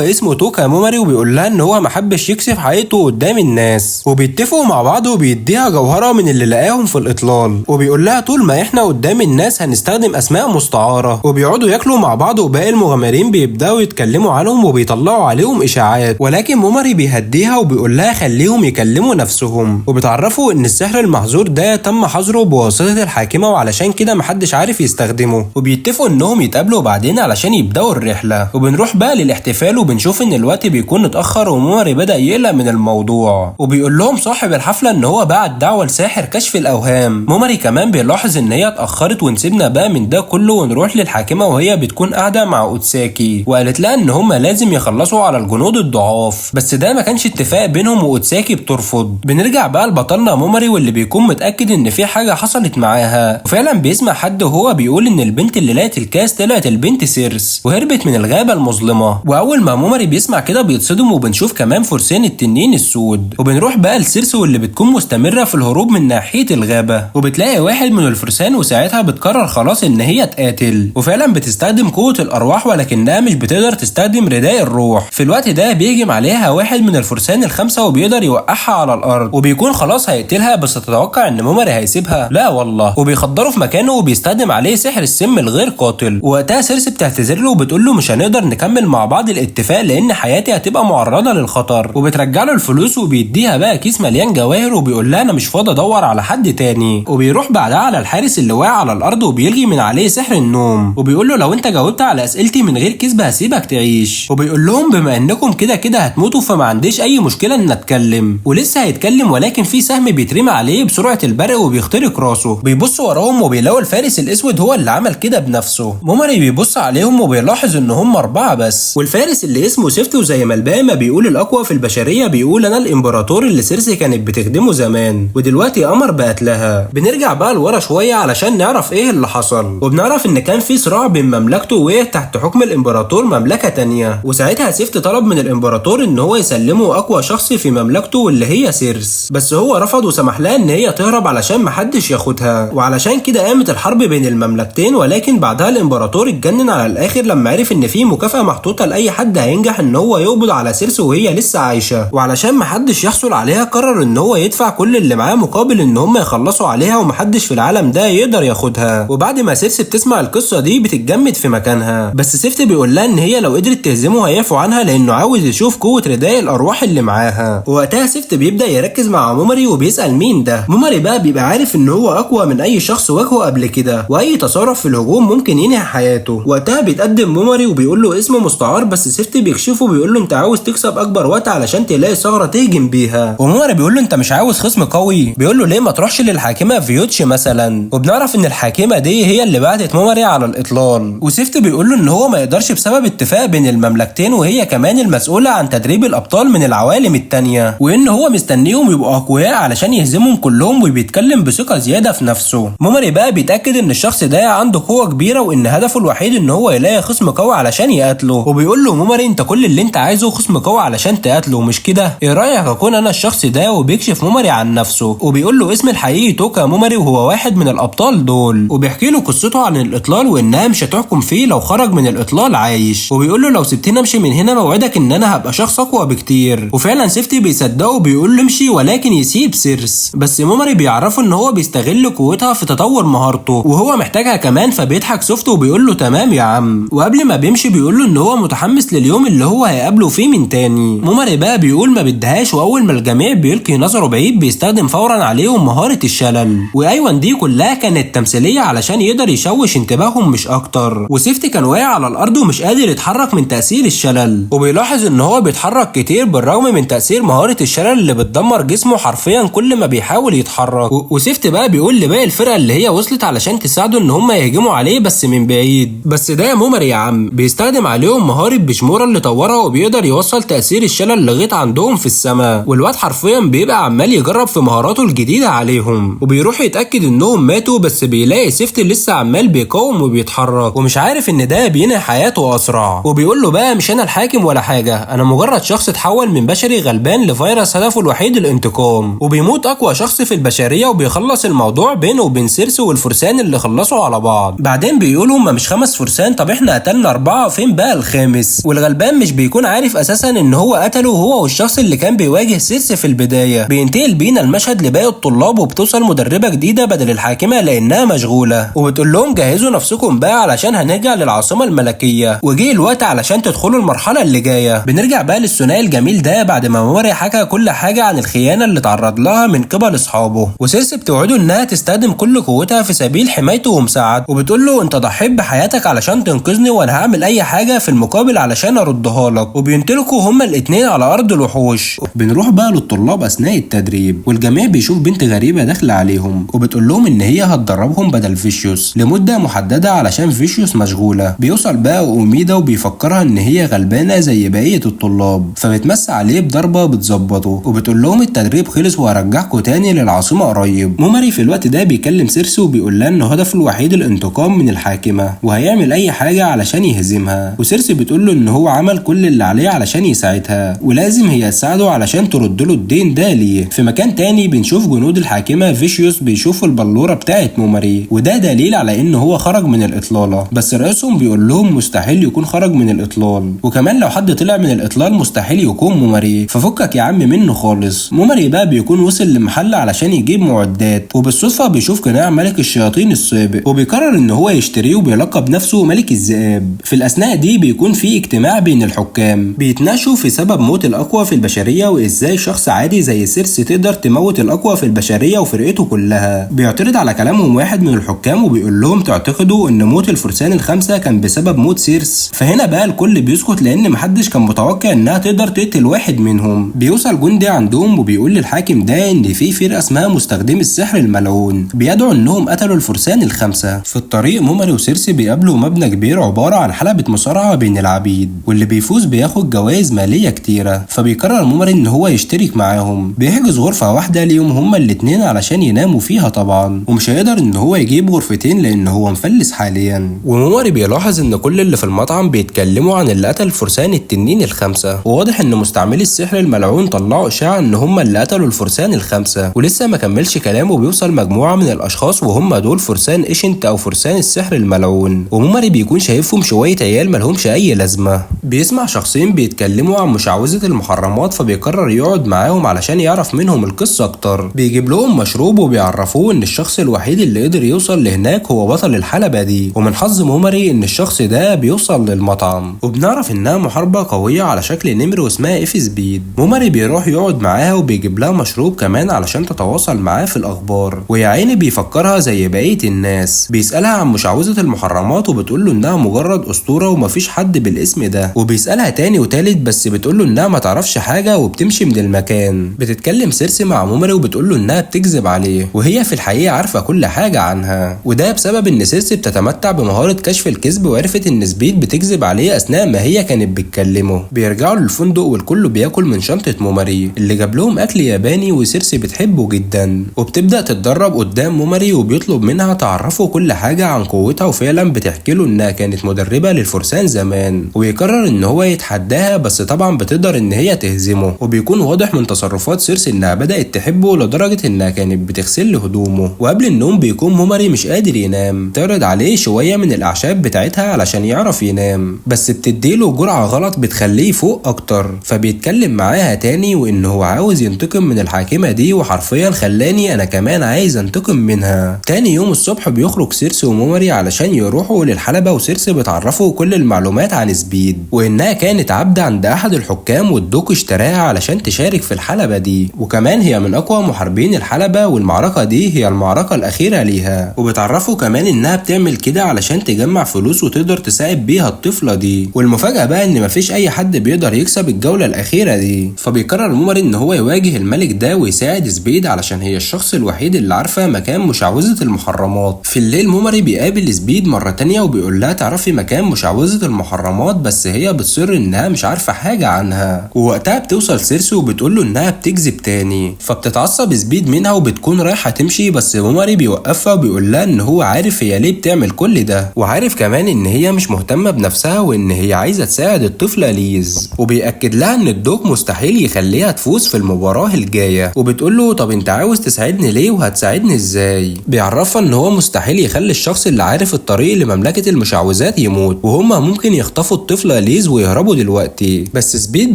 Speaker 1: اسمه توكا موموري، وبيقول لها ان هو ما حبش يكشف حقيقته قدام الناس، وبيتفقوا مع بعض وبيديها جوهره من اللي لقاهم في الاطلال، وبيقول لها طول ما احنا قدام الناس هنستخدم اسماء مستعاره. وبيقعدوا ياكلوا مع بعض وباقي المغامرين بيبداوا يتكلموا عنهم وبيطلعوا عليهم اشاعات، ولكن موموري بيهديها وبيقول لها خليهم يكلموا نفسهم. وبتعرفوا ان السحر المحظور ده تم حظره بواسطه الحاكمه، وعلشان كده محدش عارف يستخدمه. وبيتفقوا انهم يتقابلوا بعدين علشان يبداوا الرحله. وبنروح بقى للاحتفال وبنشوف ان الوقت بيكون اتاخر وموموري بدا يقلق من الموضوع، وبيقول لهم صاحب الحفله ان هو بعت دعوه لساحر كشف الاوهام. موموري كمان بيلاحظ ان هي اتاخرت، ونسيبنا بقى من ده كله ونروح للحاكمه وهي بتكون قاعده مع اوتساكي، وقالت لها ان هم لازم يخلصوا على الجنود الضعاف، بس ده ما كانش اتفاق بينهم واوتساكي بترفض. بنرجع بقى لبطلنا موموري واللي بيكون متاكد ان في حاجه حصلت معاها، وفعلا بيسمع حد وهو بيقول ان البنت اللي لقت الكاس طلعت البنت سيرس وهربت من الغابه المظلمه. واول ما موموري بيسمع كده بيتصدم، وبنشوف كمان فرسان التنين السود. وبنروح بقى لسيرس واللي بتكون مستمره في الهروب من ناحيه الغابه، وبتلاقي واحد من الفرسان وساعتها بتقرر خلاص ان هي تقاتل، وفعلا بتستخدم قوه الارواح ولكنها مش بتقدر تستخدم رداء الروح. في الوقت ده بيهجم عليها واحد من الفرسان الخمسه وبيقدر يوقعها على الارض، وبيكون خلاص هيقتلها، بس تتوقع ان موموري هيسيبها؟ لا والله، وبيخدره في مكانه وبيستخدم عليه سحر السم الغير قاتل. ووقتها سيرس بتعتذر له وبتقول له مش هنقدر نكمل مع بعض الاتفاق لان حياتي هتبقى معرضه للخطر، وبترجع له الفلوس وبيديها بقى كيس مليان جواهر، وبيقول لها انا مش فاضي ادور على حد تاني. وبيروح بعدها على الحارس اللي واقع على الارض وبيلغي من عليه سحر النوم، وبيقول له لو انت جاوبت على اسئلتي من غير كذب هسيبك تعيش. وبيقول لهم بما انكم كده كده هتموتوا فما عنديش اي مشكله ان اتكلم. ولسه هيتكلم ولكن في سهم بيترمي عليه بسرعه البرق وبيخترق راسه. بيبص وراهم وبيلاقوا الفارس الاسود هو اللي عمل كده بنفسه. موموري بيبص عليهم وبيلاحظ ان هم 4 بس، والفارس اللي اسمه سيفتو زي ما الباقي ما بيقول الاقوى في البشريه بيقول انا الامبراطور اللي سيرسي كانت بتخدمه زمان ودلوقتي قمر بقت لها. بنرجع بقى لورا شويه علشان نعرف ايه اللي حصل، وبنعرف ان كان في صراع بين مملكته وقعت تحت حكم الامبراطور مملكه تانية، وساعتها سيفت طلب من الامبراطور ان هو يسلمه اقوى شخص في مملكته واللي هي سيرس، بس هو رفض وسمح لها ان هي تهرب علشان محدش ياخدها. وعلشان كده قامت الحرب بين المملكتين، ولكن بعدها الامبراطور اتجنن على الاخر لما عرف ان في مكافاه محطوطه لاي حد هينجح ان هو يقبض على سيرس وهي لسه عايشه، وعلشان محدش يحصل عليها قرر ان هو يدفع كل اللي معاه مقابل ان هم يخلصوا عليها ومحدش في العالم ده يقدر ياخدها. وبعد ما سيرس بتسمع القصه دي بتتجمد في مكانها، بس سيفت بيقول لها ان هي لو قدرت تهزمه هيعفو عنها لانه عاوز يشوف قوه رداء الارواح اللي معاها. ووقتها سيفت بيبدا يركز مع موموري وبيسال مين ده. موموري بقى بيبقى عارف ان هو اقوى من اي شخص واجهه قبل كده، واي تصرف في الهجوم ممكن ينهي حياته. وقتها بيتقدم موموري وبيقول له اسمه مستعار، بس سيفت بيكشفه وبيقول له انت عاوز تكسب اكبر وقت علشان تلاقي ثغره تهجم بيها. وموموري بيقول له انت مش عاوز خصم قوي؟ بيقول له ليه ما تروحش للحاكمه فيوتشي مثلا. وبنعرف ان الحاكمه دي هي اللي بعتت موموري على الاطلال، وسيفت بيقول له ان هو ما يقدرش بسبب اتفاق بين المملكتين، وهي كمان المسؤوله عن تدريب الابطال من العوالم التانية، وان هو مستنيهم يبقوا اقوياء علشان يهزمهم كلهم، وبيتكلم بثقه زياده في نفسه. موموري بقى بيتاكد ان الشخص ده عنده قوه كبيره وان هدفه الوحيد ان هو يلاقي خصم قوي علشان يقاتله. وبيقول له موموري انت كل اللي انت عايزه خصم قوي علشان تقاتله مش كده؟ ايه رايك اكون انا الشخص ده؟ وبيكشف موموري عن نفسه وبيقول له اسم الحقيقي توكا موموري وهو واحد من الابطال دول، وبيحكي له قصته عن الاطلال وانها مش هتحكم فيه لو خرج من الاطلال عايش، وبيقول له لو سبتني امشي من هنا موعدك ان انا هبقى شخص اقوى بكتير. وفعلا سيفتي بيصدقه وبيقول له امشي ولكن يسيب سيرس، بس موموري بيعرفه ان هو بيستغل قوتها في تطور مهارته وهو محتاجها كمان، فبيضحك سوفت وبيقول له تمام يا عم. وقبل ما بيمشي بيقول له ان هو متحمس لليوم اللي هو هيقابله فيه من تاني. موموري بقى بيقول ما بدهاش، واول ما الجميع بيلقي نظره بعيد بيستخدم فورا عليهم مهاره الشلل. وايوان دي كلها كانت تمثيليه علشان يقدر يشوش انتباههم مش اكتر. وسيفتي كان واقع على الارض ومش قادر يتحرك من تاثير الشلل، وبيلاحظ ان هو بيتحرك كتير بالرغم من تاثير مهاره الشلل اللي بتدمر جسمه حرفيا كل ما بيحاول يتحرك. وسيفتي بقى بيقول لباقي الفرقه اللي هي وصلت علشان تساعده ان هم يهجموا عليه بس من بعيد، بس ده موموري يا عم بيستخدم عليهم مهاره بشموره اللي طورها وبيقدر يوصل تاثير الشلل لغايه عندهم في السماء. والواد حرفيا بيبقى عمال يجرب في مهاراته الجديده عليهم، وبيروح يتاكد انهم ماتوا بس بيلاقي سيفتي لسه عمال بيقاوم وبيتحرك ومش عارف ان ده بينهي حياته اسرع. وبيقول له بقى مش انا الحاكم ولا حاجه، انا مجرد شخص اتحول من بشري غلبان لفيروس هدفه الوحيد الانتقام، وبيموت اقوى شخص في البشريه وبيخلص الموضوع بينه وبين بين سيرسي والفرسان اللي خلصوا على بعض. بعدين بيقولوا هما مش 5 فرسان، طب احنا قتلنا 4، فين بقى الخامس؟ والغلبان مش بيكون عارف اساسا ان هو قتله هو والشخص اللي كان بيواجه سيرسي في البدايه. بينتقل بينا المشهد لباقي الطلاب، وبتوصل مدربه جديده بدل الحاكمه لانها مشغوله، وبتقول لهم جهزوا نفسكم بقى علشان هنرجع للعاصمه الملكيه، وجه الوقت علشان تدخلوا المرحله اللي جايه. بنرجع بقى للثنائي الجميل ده بعد ما مومري حكى كل حاجه عن الخيانه اللي تعرض لها من قبل اصحابه، وسيرسي بتوعده انها تستخدم كل قوتها في سبيل حمايته ومساعدته، وبتقول له انت ضحيت بحياتك علشان تنقذني وانا هعمل اي حاجه في المقابل علشان اردها لك. وبينطلقوا هما الاتنين على ارض الوحوش. بنروح بقى للطلاب اثناء التدريب، والجميع بيشوف بنت غريبه داخله عليهم، وبتقول لهم ان هي هتدربهم بدل فيشيوس لمده محدده علشان فيشيوس مشغوله. بيوصل بقى اوميدا وبيفكرها ان هي غلبانه زي بقيه الطلاب، فبتمس عليه بضربه بتظبطه، وبتقول لهم التدريب خلص وهرجعكم تاني للعاصمه قريب. مومري في الوقت ده بيكلم سيرسي وبيقول لها ان هدفه الوحيد الانتقام من الحاكمه، وهيعمل اي حاجه علشان يهزمها. وسيرسي بتقول له ان هو عمل كل اللي عليه علشان يساعدها، ولازم هي تساعده علشان ترد له الدين ده ليه. في مكان تاني بنشوف جنود الحاكمه فيشيوس بيشوفوا البلوره بتاعت مومري، وده دليل على ان هو خرج من الاطلاله، بس رئيسهم بيقول لهم مستحيل يكون خرج من الاطلال، وكمان لو حد طلع من الاطلال مستحيل يكون مومري، ففكك يا عم منه خالص. مومري بقى بيكون وصل لمحل علشان يجيب معدات، وبالصدفه بيشوف قناع ملك الشياطين السابق، وبيقرر ان هو يشتريه وبيلقب نفسه ملك الذئاب. في الاثناء دي بيكون في اجتماع بين الحكام بيتناقشوا في سبب موت الاقوى في البشريه، وازاي شخص عادي زي سيرسي تقدر تموت الاقوى في البشريه وفرقته كلها. بيعترض على كلامهم واحد من الحكام وبيقول لهم تعتقدوا ان موت الفرسان ال5 كان بسبب موت سيرس؟ فهنا بقى الكل بيسكت لان محدش كان متوقع انها تقدر تقتل واحد منهم. بيوصل جندي عندهم وبيقول للحاكم ده ان في فرقه اسمها مستخدمي السحر الملعون بيدعوا انهم قتلوا الفرسان ال5. في الطريق مومري وسيرسي بيقابلوا مبنى كبير عباره عن حلبة مصارعه بين العبيد، واللي بيفوز بياخد جوائز ماليه كتيره. فبيقرر مومري ان هو يشترك معاهم، بيحجز غرفه واحده ليهم هما الاتنين علشان يناموا فيها طبعا، ومش هيقدر ان هو يجيب غرفتين لان هو مفلس حاليا. ومومري بيلاحظ ان كل اللي في المطعم بيتكلموا عن اللي قتل فرسان التنين ال5، وواضح ان مستعملي السحر الملعون طلعوا اشاعه ان هما اللي قتلوا الفرسان ال5. ولسه ما كملش كلامه بيوصل مجموعه من الاشخاص وهم دول فرسان ايشنت او فرسان السحر الملعون، ومومري بيكون شايفهم شويه عيال ملهمش اي لازمه. بيسمع شخصين بيتكلموا عن مشعوذه المحرمات، فبيقرر يقعد معاهم علشان يعرف منهم القصه اكتر. بيجيب لهم مشروب وبيعرفوه ان الشخص الوحيد اللي قدر يوصل لهناك هو بطل الحلبه دي، ومن حظ مومري ان الشخص ده بيوصل للمطعم، وبنعرف انها محاربه قويه على شكل نمر واسمها اف سبيد. مومري بيروح يقعد معاها وبيجيب لها مشروب كمان علشان تتواصل معاه في الاخبار، ويا عيني بيفكرها زي بقيه الناس. بيسالها عن مشعوذه المحرمات وبتقول له انها مجرد اسطوره ومفيش حد بالاسم ده، وبيسالها تاني وتالت بس بتقول له انها ما تعرفش حاجه وبتمشي من المكان. بتتكلم سيرسي مع مومري وبتقول له انها بتكذب عليه، وهي في الحقيقه عارفه كل حاجه عنها، وده بسبب ان سيرسي بتتمتع بمهاره كشف الكذب، وعرفت ان سبيد بتكذب عليه اثناء ما هي كانت بتكلمه. بيرجعوا للفندق والكل بياكل من شنطه مومري اللي جاب لهم اكل ياباني وسيرسي بتحبه جدا، وبتبدا تتدرب قدام مومري وبيطلب منها تعرفه كل حاجه عن قوتها، وفعلا بتحكي له انها كانت مدربه للفرسان زمان، ويقرر ان هو يتحداها بس طبعا بتقدر ان هي تهزمه. وبيكون واضح من تصرفات سيرسي انها بدات تحبه لدرجه انها كانت بتغسل له هدومه. وقبل النوم بيكون مومري مش قادر ينام، تعرض عليه شويه من الاعشاب بتاعتها علشان يعرف ينام، بس بتديله جرعه غلط بتخليه يفوق اكتر. فبيتكلم معاها تاني وان هو عاوز ينتقم من الحاكمه دي، وحرفيا خلاني انا كمان عايز انتقم منها. تاني يوم الصبح بيخرج سيرسي ومومري علشان يروحوا للحلبه، وسيرسي بتعرفه كل المعلومات عن سبيد، وانها كانت عبده عند احد الحكام والدوق اشتراها علشان تشارك في الحلبه دي، وكمان هي من اقوى محاربين الحلبه، والمعركه دي هي المعركه الاخيره ليها. وبتعرفه كمان انها بتعمل كده علشان تجمع فلوس وتقدر تساعد بيها الطفله دي. والمفاجاه بقى ان مفيش اي حد بيقدر يكسب الجوله الاخيره دي، فبيقرر مومري ان هو يواجه الملك ده ويساعد سبيد علشان هي الشخص الوحيد اللي عارفه مكان مشعوذه المحرمات. في الليل مومري بيقابل سبيد مره تانية وبيقول لها تعرفي مكان مشعوذه المحرمات، بس هي بتصر انها مش عارفه حاجه عنها. ووقتها بتوصل سيرسي وبتقول له انها بتكذب تاني، فبتتعصب سبيد منها وبتكون رايحه تمشي، بس مومري بيوقفها وبيقول لها ان هو عارف هي ليه بتعمل كل ده، وعارف كمان ان هي مش مهتمه بنفسها وان هي عايزه تساعد الطفله ليز. وبيأكد لها ان الدوق مستحيل يخليها تفوز في المباراه الجايه، وبتقول له طب انت عاوز تساعدني ليه وهتساعدني ازاي؟ ازاي. بيعرفها ان هو مستحيل يخلي الشخص اللي عارف الطريق لمملكة المشعوذات يموت، وهما ممكن يخطفوا الطفلة ليز ويهربوا دلوقتي. بس سبيد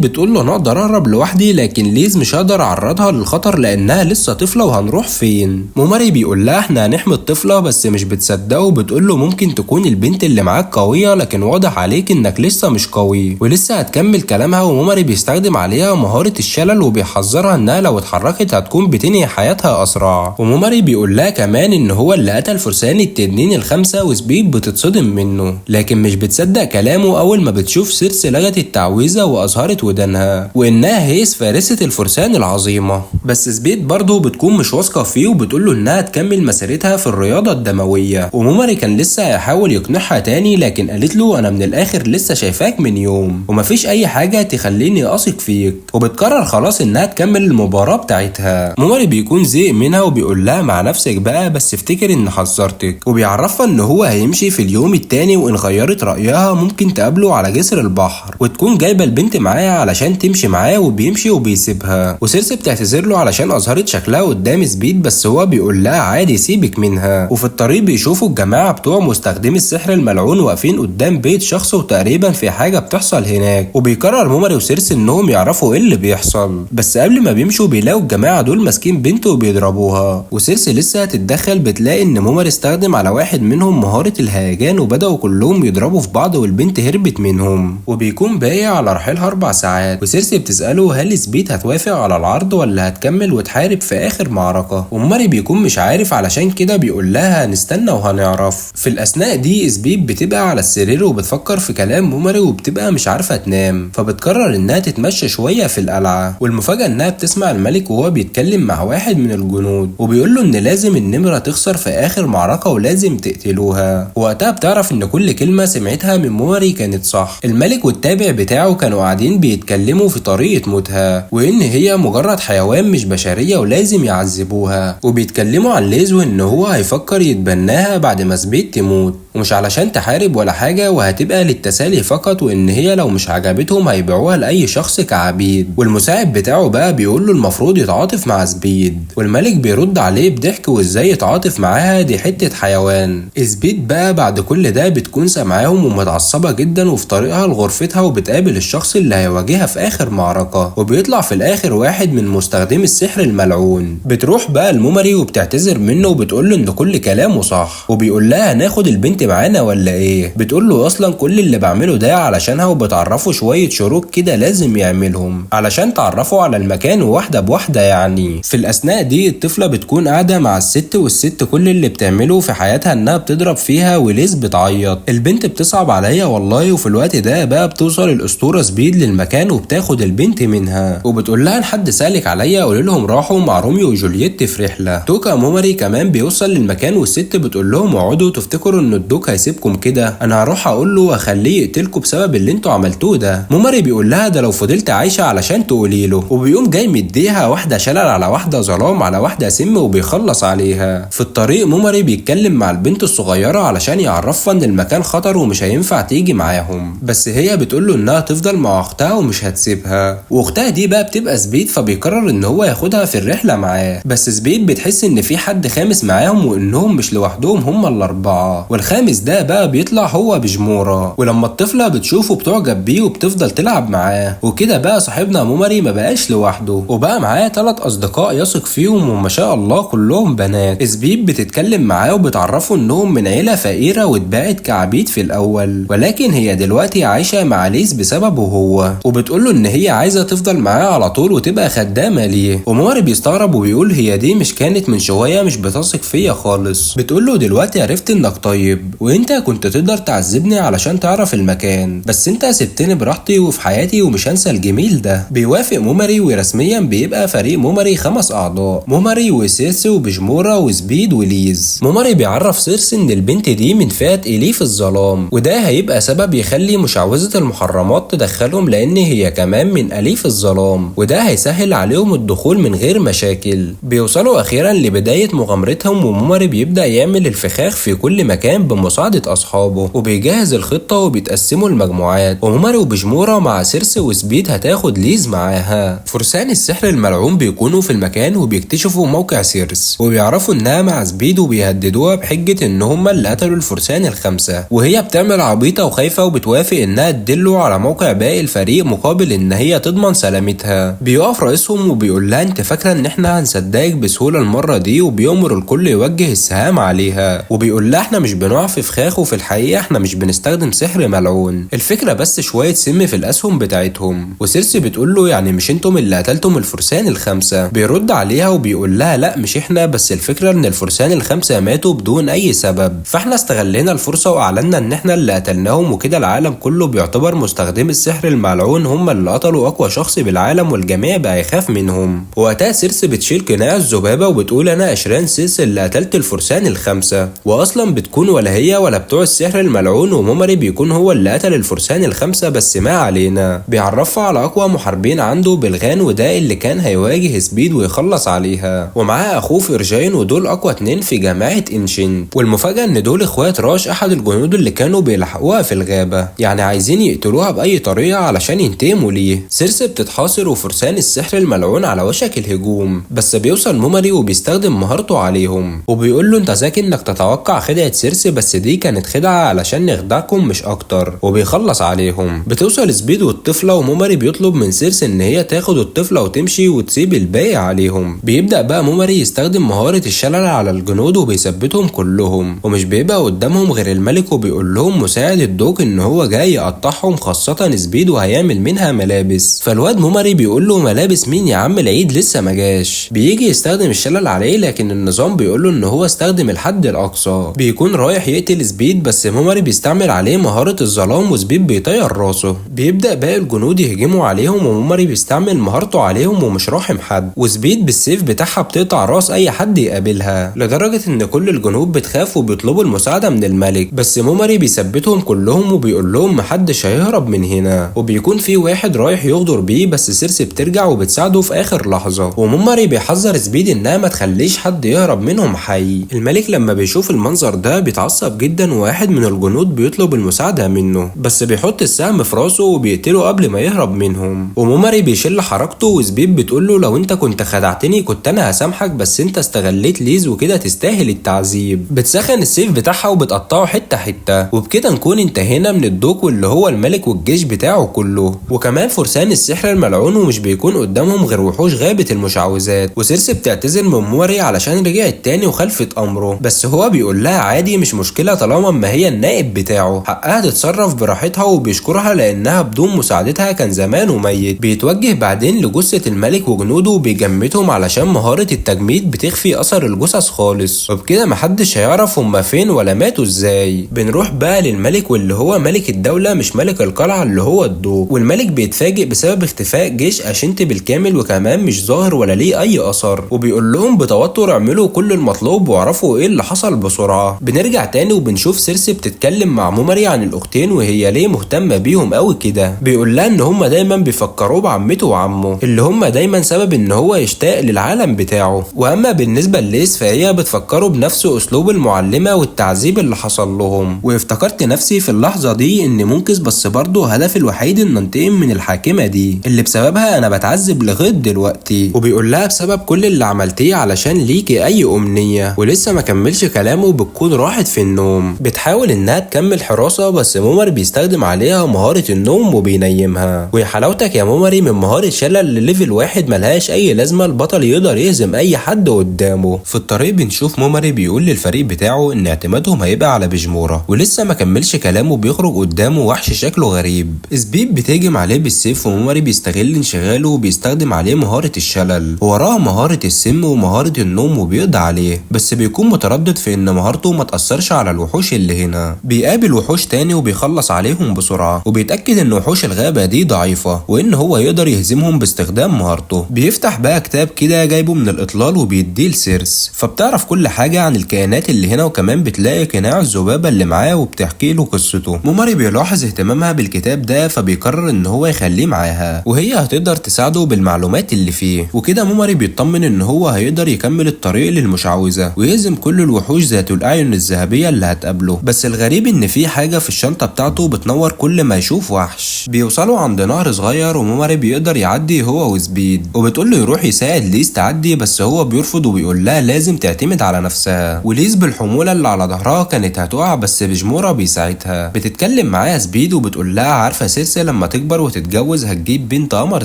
Speaker 1: بتقول له انا اقدر اهرب لوحدي، لكن ليز مش هقدر اعرضها للخطر لانها لسه طفلة وهنروح فين. موماري بيقول لها احنا هنحمي الطفلة، بس مش بتصدقه وبتقول له ممكن تكون البنت اللي معاك قوية، لكن واضح عليك انك لسه مش قوي. ولسه هتكمل كلامها وموماري بيستخدم عليها مهارة الشلل وبيحذرها انها لو اتحركت هتكون بتنهي حياتها اسرع. وموماري بيقول لها كمان ان هو اللي قتل فرسان التنين ال5، وسبيد بتتصدم منه لكن مش بتصدق كلامه اول ما بتشوف سيرس لغت التعويذة واظهرت ودانها وانها هيس فارسة الفرسان العظيمة. بس سبيد برضه بتكون مش واثقة فيه وبتقول له انها تكمل مسيرتها في الرياضة الدموية. وموماري كان لسه هيحاول يقنعها تاني، لكن قالت له انا من الاخر لسه شايفاك من يوم ومفيش اي حاجة تخليني اثق فيك، وبتقرر خلاص انها تكمل المباراة بتاعتها. موماري بيكون زهق منها وبيقول لها مع نفسك بقى، بس افتكر ان حذرتك. وبيعرفها ان هو هيمشي في اليوم التاني وان غيرت رأيها ممكن تقابله على جسر البحر وتكون جايبة البنت معاها علشان تمشي معاه، وبيمشي وبيسيبها. وسيرس بتعتذر له علشان اظهرت شكلها قدام سبيد، بس هو بيقول لها عادي سيبك منها. وفي الطريق بيشوفوا الجماعة بتوع مستخدمي السحر الملعون واقفين قدام بيت شخص وتقريبا في حاجة بتحصل هناك. وبيقرر موماري وسيرس انهم يعرفوا ايه اللي بيحصل، بس قبل ما بيمشوا بيلاقوا الجماعة دول ماسكين بنت وبيضربوها. وسيرس لسه هتتدخل بتلاقي ان موماري استخدم على واحد منهم مهارة الهيجان وبدأوا كلهم يضربوا في بعض والبنت هربت منهم. وبيكون باقي على رحيلها 4 ساعات، وسيرس بتسأله هل سبيد هتوافق على العرض ولا هتكمل وتحارب في اخر معركة. وموماري بيكون مش عارف علشان كده بيقول لها هنستنى وهنعرف. في الاثناء دي سبيد بتبقى على السرير وبتفكر في كلام موماري وبتبقى مش عارفة تنام، فبتقرر انها تتمشى شوية في القلعة. والمفاجأة انها بتسمع الملك وهو بيتكلم مع واحد من الجنود وبيقول له ان لازم النمرة تخسر في اخر معركة ولازم تقتلوها. وقتها بتعرف ان كل كلمة سمعتها من موماري كانت صح. الملك والتابع بتاعه كانوا قاعدين بيتكلموا في طريقة موتها وان هي مجرد حيوان مش بشرية ولازم يعذبوها. وبيتكلموا عن ليز وان هو هيفكر يتبناها بعد ما سبيد تموت، ومش علشان تحارب ولا حاجة وهتبقى للتسالي فقط، وان هي لو مش عجبتهم هيبيعوها لأي شخص كعبيد. والمساعد بتاعه بقى بيقول له المفروض يتعاطف مع سبيد، والملك بيرد عليه بضحك وازاي يتعاطف معاها دي حتة حيوان. سبيد بقى بعد كل ده بتكون سامعاهم ومتعصبة جدا وفي طريقها لغرفتها وبتقابل الشخص اللي هيواجهها في اخر معركة، وبيطلع في الاخر واحد من مستخدمي السحر الملعون. بتروح بقى الموماري وبتعتذر منه وبتقول له ان كل كلامه صح، وبيقول لها هناخد البنت معانا ولا ايه. بتقول له اصلا كل اللي بعمله ده علشانها، وبتعرفه شوية شروط كده لازم يعملهم علشان تعرفوا على المكان واحدة بواحدة يعني. في الاثناء دي الطفلة بتكون قاعدة مع الست، والست كل اللي بتعمله في حياتها انها بتضرب فيها وليز بتعيط. البنت بتصعب عليا والله. وفي الوقت ده بقى بتوصل الاسطورة سبيد للمكان وبتاخد البنت منها، وبتقول لها ان حد سالك عليا قولي لهم راحوا مع روميو وجولييت في رحلة. توكا موماري كمان بيوصل للمكان والست بتقول لهم اقعدوا تفتكروا ان الدوك هيسيبكم كده، انا هروح اقول له واخليه يقتلكم بسبب اللي انتوا عملتوه ده. موماري بيقول لها ده لو فضلت عايشة علشان تقولي له، وبيقوم جاي مديها واحدة شلل على واحدة ظلام على واحدة سم وبيخلص عليها. في الطريق موماري بيتكلم مع البنت الصغيرة علشان يعرفها ان المكان خطر ومش هينفع تيجي معاهم، بس هي بتقول له انها تفضل مع اختها ومش هتسيبها. واختها دي بقى بتبقى سبيد، فبيقرر ان هو ياخدها في الرحلة معاه. بس سبيد بتحس ان في حد خامس معاهم وانهم مش لوحدهم هم ال4، والخامس ده بقى بيطلع هو بجمورة. ولما الطفلة بتشوفه بتعجب بيه وبتفضل تلعب معاه. وكده بقى صاحبنا موماري ما بقاش لوحده وبقى معاه 3 اصدقاء يثق فيهم وما شاء الله كلهم بنات. سبيد بتتكلم معاه وبتعرفه انهم من عيلة فقيرة واتباعت كعبيد في الاول، ولكن هي دلوقتي عايشة مع ليز بسببه هو. وبتقوله ان هي عايزة تفضل معاه على طول وتبقى خدامة ليه. وموماري بيستغرب وبيقول هي دي مش كانت من شوية مش بتثق فيا خالص. بتقوله دلوقتي عرفت انك طيب وانت كنت تقدر تعذبني علشان تعرف المكان، بس انت سبتني براحتي وفي حياتي ومش هنسى الجميل ده. بيوافق موماري ورسميا بيبقى فريق موماري 5 اعضاء، موماري وسيرس وبجمورة وسبيد وليز. موماري بيعرف سيرس ان البنت دي من فئة اليف الظلام، وده هيبقى سبب يخلي مشعوذة المحرمات تدخلهم لان هي كمان من اليف الظلام، وده هيسهل عليهم الدخول من غير مشاكل. بيوصلوا اخيرا لبداية مغامرتهم وموماري بيبدأ يعمل الفخاخ في كل مكان ومساعدة أصحابه، وبيجهز الخطة وبيتقسموا المجموعات، وموماري وبجمورة مع سيرسي وسبيد هتاخد ليز معاها. فرسان السحر الملعون بيكونوا في المكان وبيكتشفوا موقع سيرس، وبيعرفوا انها مع سبيد وبيهددوها بحجة ان هما اللي قتلوا الفرسان الخمسة، وهي بتعمل عبيطة وخايفة وبتوافق انها تدله على موقع باقي الفريق مقابل ان هي تضمن سلامتها. بيقف رئيسهم وبيقول لها انت فاكرة ان احنا هنصدقك بسهولة المرة دي، وبيأمر الكل يوجه السهام عليها، وبيقول لها احنا مش بنقع في فخاخ، وفي الحقيقة احنا مش بنستخدم سحر ملعون، الفكرة بس شوية سم في الاسهم بتاعتهم. وسيرسي بتقول له يعني مش انتم اللي قتلتم الفرسان الخمسة؟ بيرد عليها وبيقول لها لا مش احنا، بس الفكرة ان الفرسان الخمسة ماتوا بدون اي سبب، فاحنا استغلينا الفرصة واعلنا ان احنا اللي قتلناهم، وكده العالم كله بيعتبر مستخدمي السحر الملعون هم اللي قتلوا اقوى شخص بالعالم، والجميع بقى يخاف منهم. وقتها سيرسي بتشيل قناع الذبابة وبتقول انا اشران سيس اللي قتلت الفرسان الخمسة، واصلا بتكون ولا هي ولا بتوع السحر الملعون، وموماري بيكون هو اللي قتل الفرسان الخمسة، بس ما علينا. بيعرفها على اقوى محاربين عنده بلغان، وده اللي كان هيواجه سبيد ويخلص عليها، ومعاه اخوه فرجين، ودول اقوى اتنين في جماعة انشنت. والمفاجأة ان دول اخوات راش احد الجنود اللي كانوا بيلحقوها في الغابة، يعني عايزين يقتلوها باي طريقة علشان ينتقموا ليه. سيرسي بتتحاصر وفرسان السحر الملعون على وشك الهجوم، بس بيوصل موماري وبيستخدم مهارته عليهم، وبيقول له انت ذكي انك تتوقع خدعة سيرسي، بس دي كانت خدعة علشان نخدعكم مش اكتر، وبيخلص عليهم. بتوصل سبيد والطفلة، وموماري بيطلب من سيرسي ان هي تاخد الطفلة وتمشي وتسيب الباقي عليهم. بيبدأ بقى موماري يستخدم مهارة الشلل على الجنود وبيثبتهم كلهم، ومش بيبقى قدامهم غير الملك، وبيقول لهم مساعد الدوق ان هو جاي يقطعهم، خاصة سبيد وهيعمل منها ملابس. فالواد موماري بيقول له ملابس مين يا عم، العيد لسه ما جاش. بيجي يستخدم الشلل عليه، لكن النظام بيقول له ان هو استخدم الحد الاقصى. بيكون رايح يقتل سبيد، بس موماري بيستعمل عليه مهارة الظلام وسبيد بيطير راسه. بيبدأ باقي الجنود يهجموا عليهم، وموماري بيستعمل مهارته عليهم ومش راحم حد، وسبيد بالسيف بتاعها بتقطع راس اي حد يقابلها، لدرجة ان كل الجنود بتخاف وبيطلبوا المساعدة من الملك، بس موماري بيثبتهم كلهم وبيقول لهم محدش هيهرب من هنا. وبيكون في واحد رايح يغدر بيه، بس سيرسي بترجع وبتساعده في اخر لحظة، وموماري بيحذر سبيد انها ما تخليش حد يهرب منهم حي. الملك لما بيشوف المنظر ده بيتعصب جدا، وواحد من الجنود بيطلب المساعدة منه، بس بيحط السهم في راسه وبيقتله قبل ما يهرب منهم. وموماري بيشل حركته، وسبيد بتقول له لو انت كنت خدعتني كنت انا هسامحك، بس انت استغليت ليز وكده تستاهل التعذيب. بتسخن السيف بتاعها وبتقطعه حته حته، وبكده نكون انتهينا من الدوق واللي هو الملك والجيش بتاعه كله، وكمان فرسان السحر الملعون، ومش بيكون قدامهم غير وحوش غابة المشعوذات. وسيرسي بتعتذر من موماري علشان رجعت تاني وخلفت امره، بس هو بيقول لها عادي مش مشكله طالما ما هي النائب بتاعه، حقها تتصرف براحتها، وبيشكرها لانها بدون مساعدتها كان زمانه ميت. بيتوجه بعدين لجثة الملك وجنوده وبيجمدهم علشان مهارة التجميد بتخفي اثر الجثث خالص، وبكده محدش هيعرف هما فين ولا ماتوا ازاي. بنروح بقى للملك واللي هو ملك الدولة مش ملك القلعة اللي هو الضوء، والملك بيتفاجئ بسبب اختفاء جيش اشنت بالكامل، وكمان مش ظاهر ولا ليه اي اثر، وبيقول لهم بتوتر اعملوا كل المطلوب واعرفوا ايه اللي حصل بسرعة. بنرجع تاني وبنشوف سيرسي بتتكلم مع موماري عن الاختين وهي ليه مهتمة بيهم قوي كده. بيقول لها ان هما دايما بيفكروه بعمته وعمه اللي هما دايما سبب ان هو يشتاق للعالم بتاعه، واما بالنسبة لليس فهي بتفكره بنفس اسلوب المعلمة والتعذيب اللي حصل لهم. وافتكرت نفسي في اللحظة دي اني منقذ، بس برضه هدفي الوحيد ان انتقم من الحاكمة دي اللي بسببها انا بتعذب لغاية دلوقتي. وبيقول لها بسبب كل اللي عملتيه علشان ليكي اي امنية، ولسه ما كملش كلامه بتكون راحت في النوم. بتحاول انها تكمل حراسة، بس موماري بيستخدم عليها مهارة النوم وبينيمها. ويا حلاوتك يا موماري من مهارة شلل لليفل واحد ملهاش اي لازمة، البطل يقدر يهزم اي حد قدامه. في الطريق بنشوف موماري بيقول للفريق بتاعه ان اعتمادهم هيبقى على بجمورة، ولسه ما كملش كلامه بيخرج قدامه وحش شكله غريب. سبيب بتهجم عليه بالسيف، وموماري بيستغل انشغاله وبيستخدم عليه مهارة الشلل، ووراه مهارة السم ومهارة النوم وبيقضي عليه، بس بيكون متردد في ان مهارته ما تأثرش على الوحوش اللي هنا. بيقابل وحوش تاني وبيخلص عليهم بسرعة، وبيتأكد ان وحوش الغابة دي ضعيفة وان هو يقدر يهزمهم باستخدام مهارته. بيفتح بقى كتاب كده جايبه من الاطلال وبيديه لسيرس، فبتعرف كل حاجة عن الكائنات اللي هنا، وكمان بتلاقي قناع الذبابة اللي معاه وبتحكي له قصته. موماري بيلاحظ اهتمامها بالكتاب ده، فبيقرر ان هو يخليه معاها وهي هتقدر تساعده بالمعلومات اللي فيه. وكده موماري بيطمن ان هو هيقدر يكمل الطريق للمشعوذة ويهزم كل الوحوش ذات الاعين الذهبية الوحشية اللي هتقابله. بس الغريب ان في حاجة في الشنطة بتاعته بتنور كل ما يشوف وحش. بيوصلوا عند نهر صغير وموماري بيقدر يعدي هو وسبيد، وبتقول له يروح يساعد ليز تعدي، بس هو بيرفض وبيقول لها لازم تعتمد على نفسها. وليز بالحمولة اللي على ظهرها كانت هتقع بس بجمورة بيساعدها. بتتكلم معاها سبيد وبتقول لها عارفة سيرسي لما تكبر وتتجوز هتجيب بنت قمر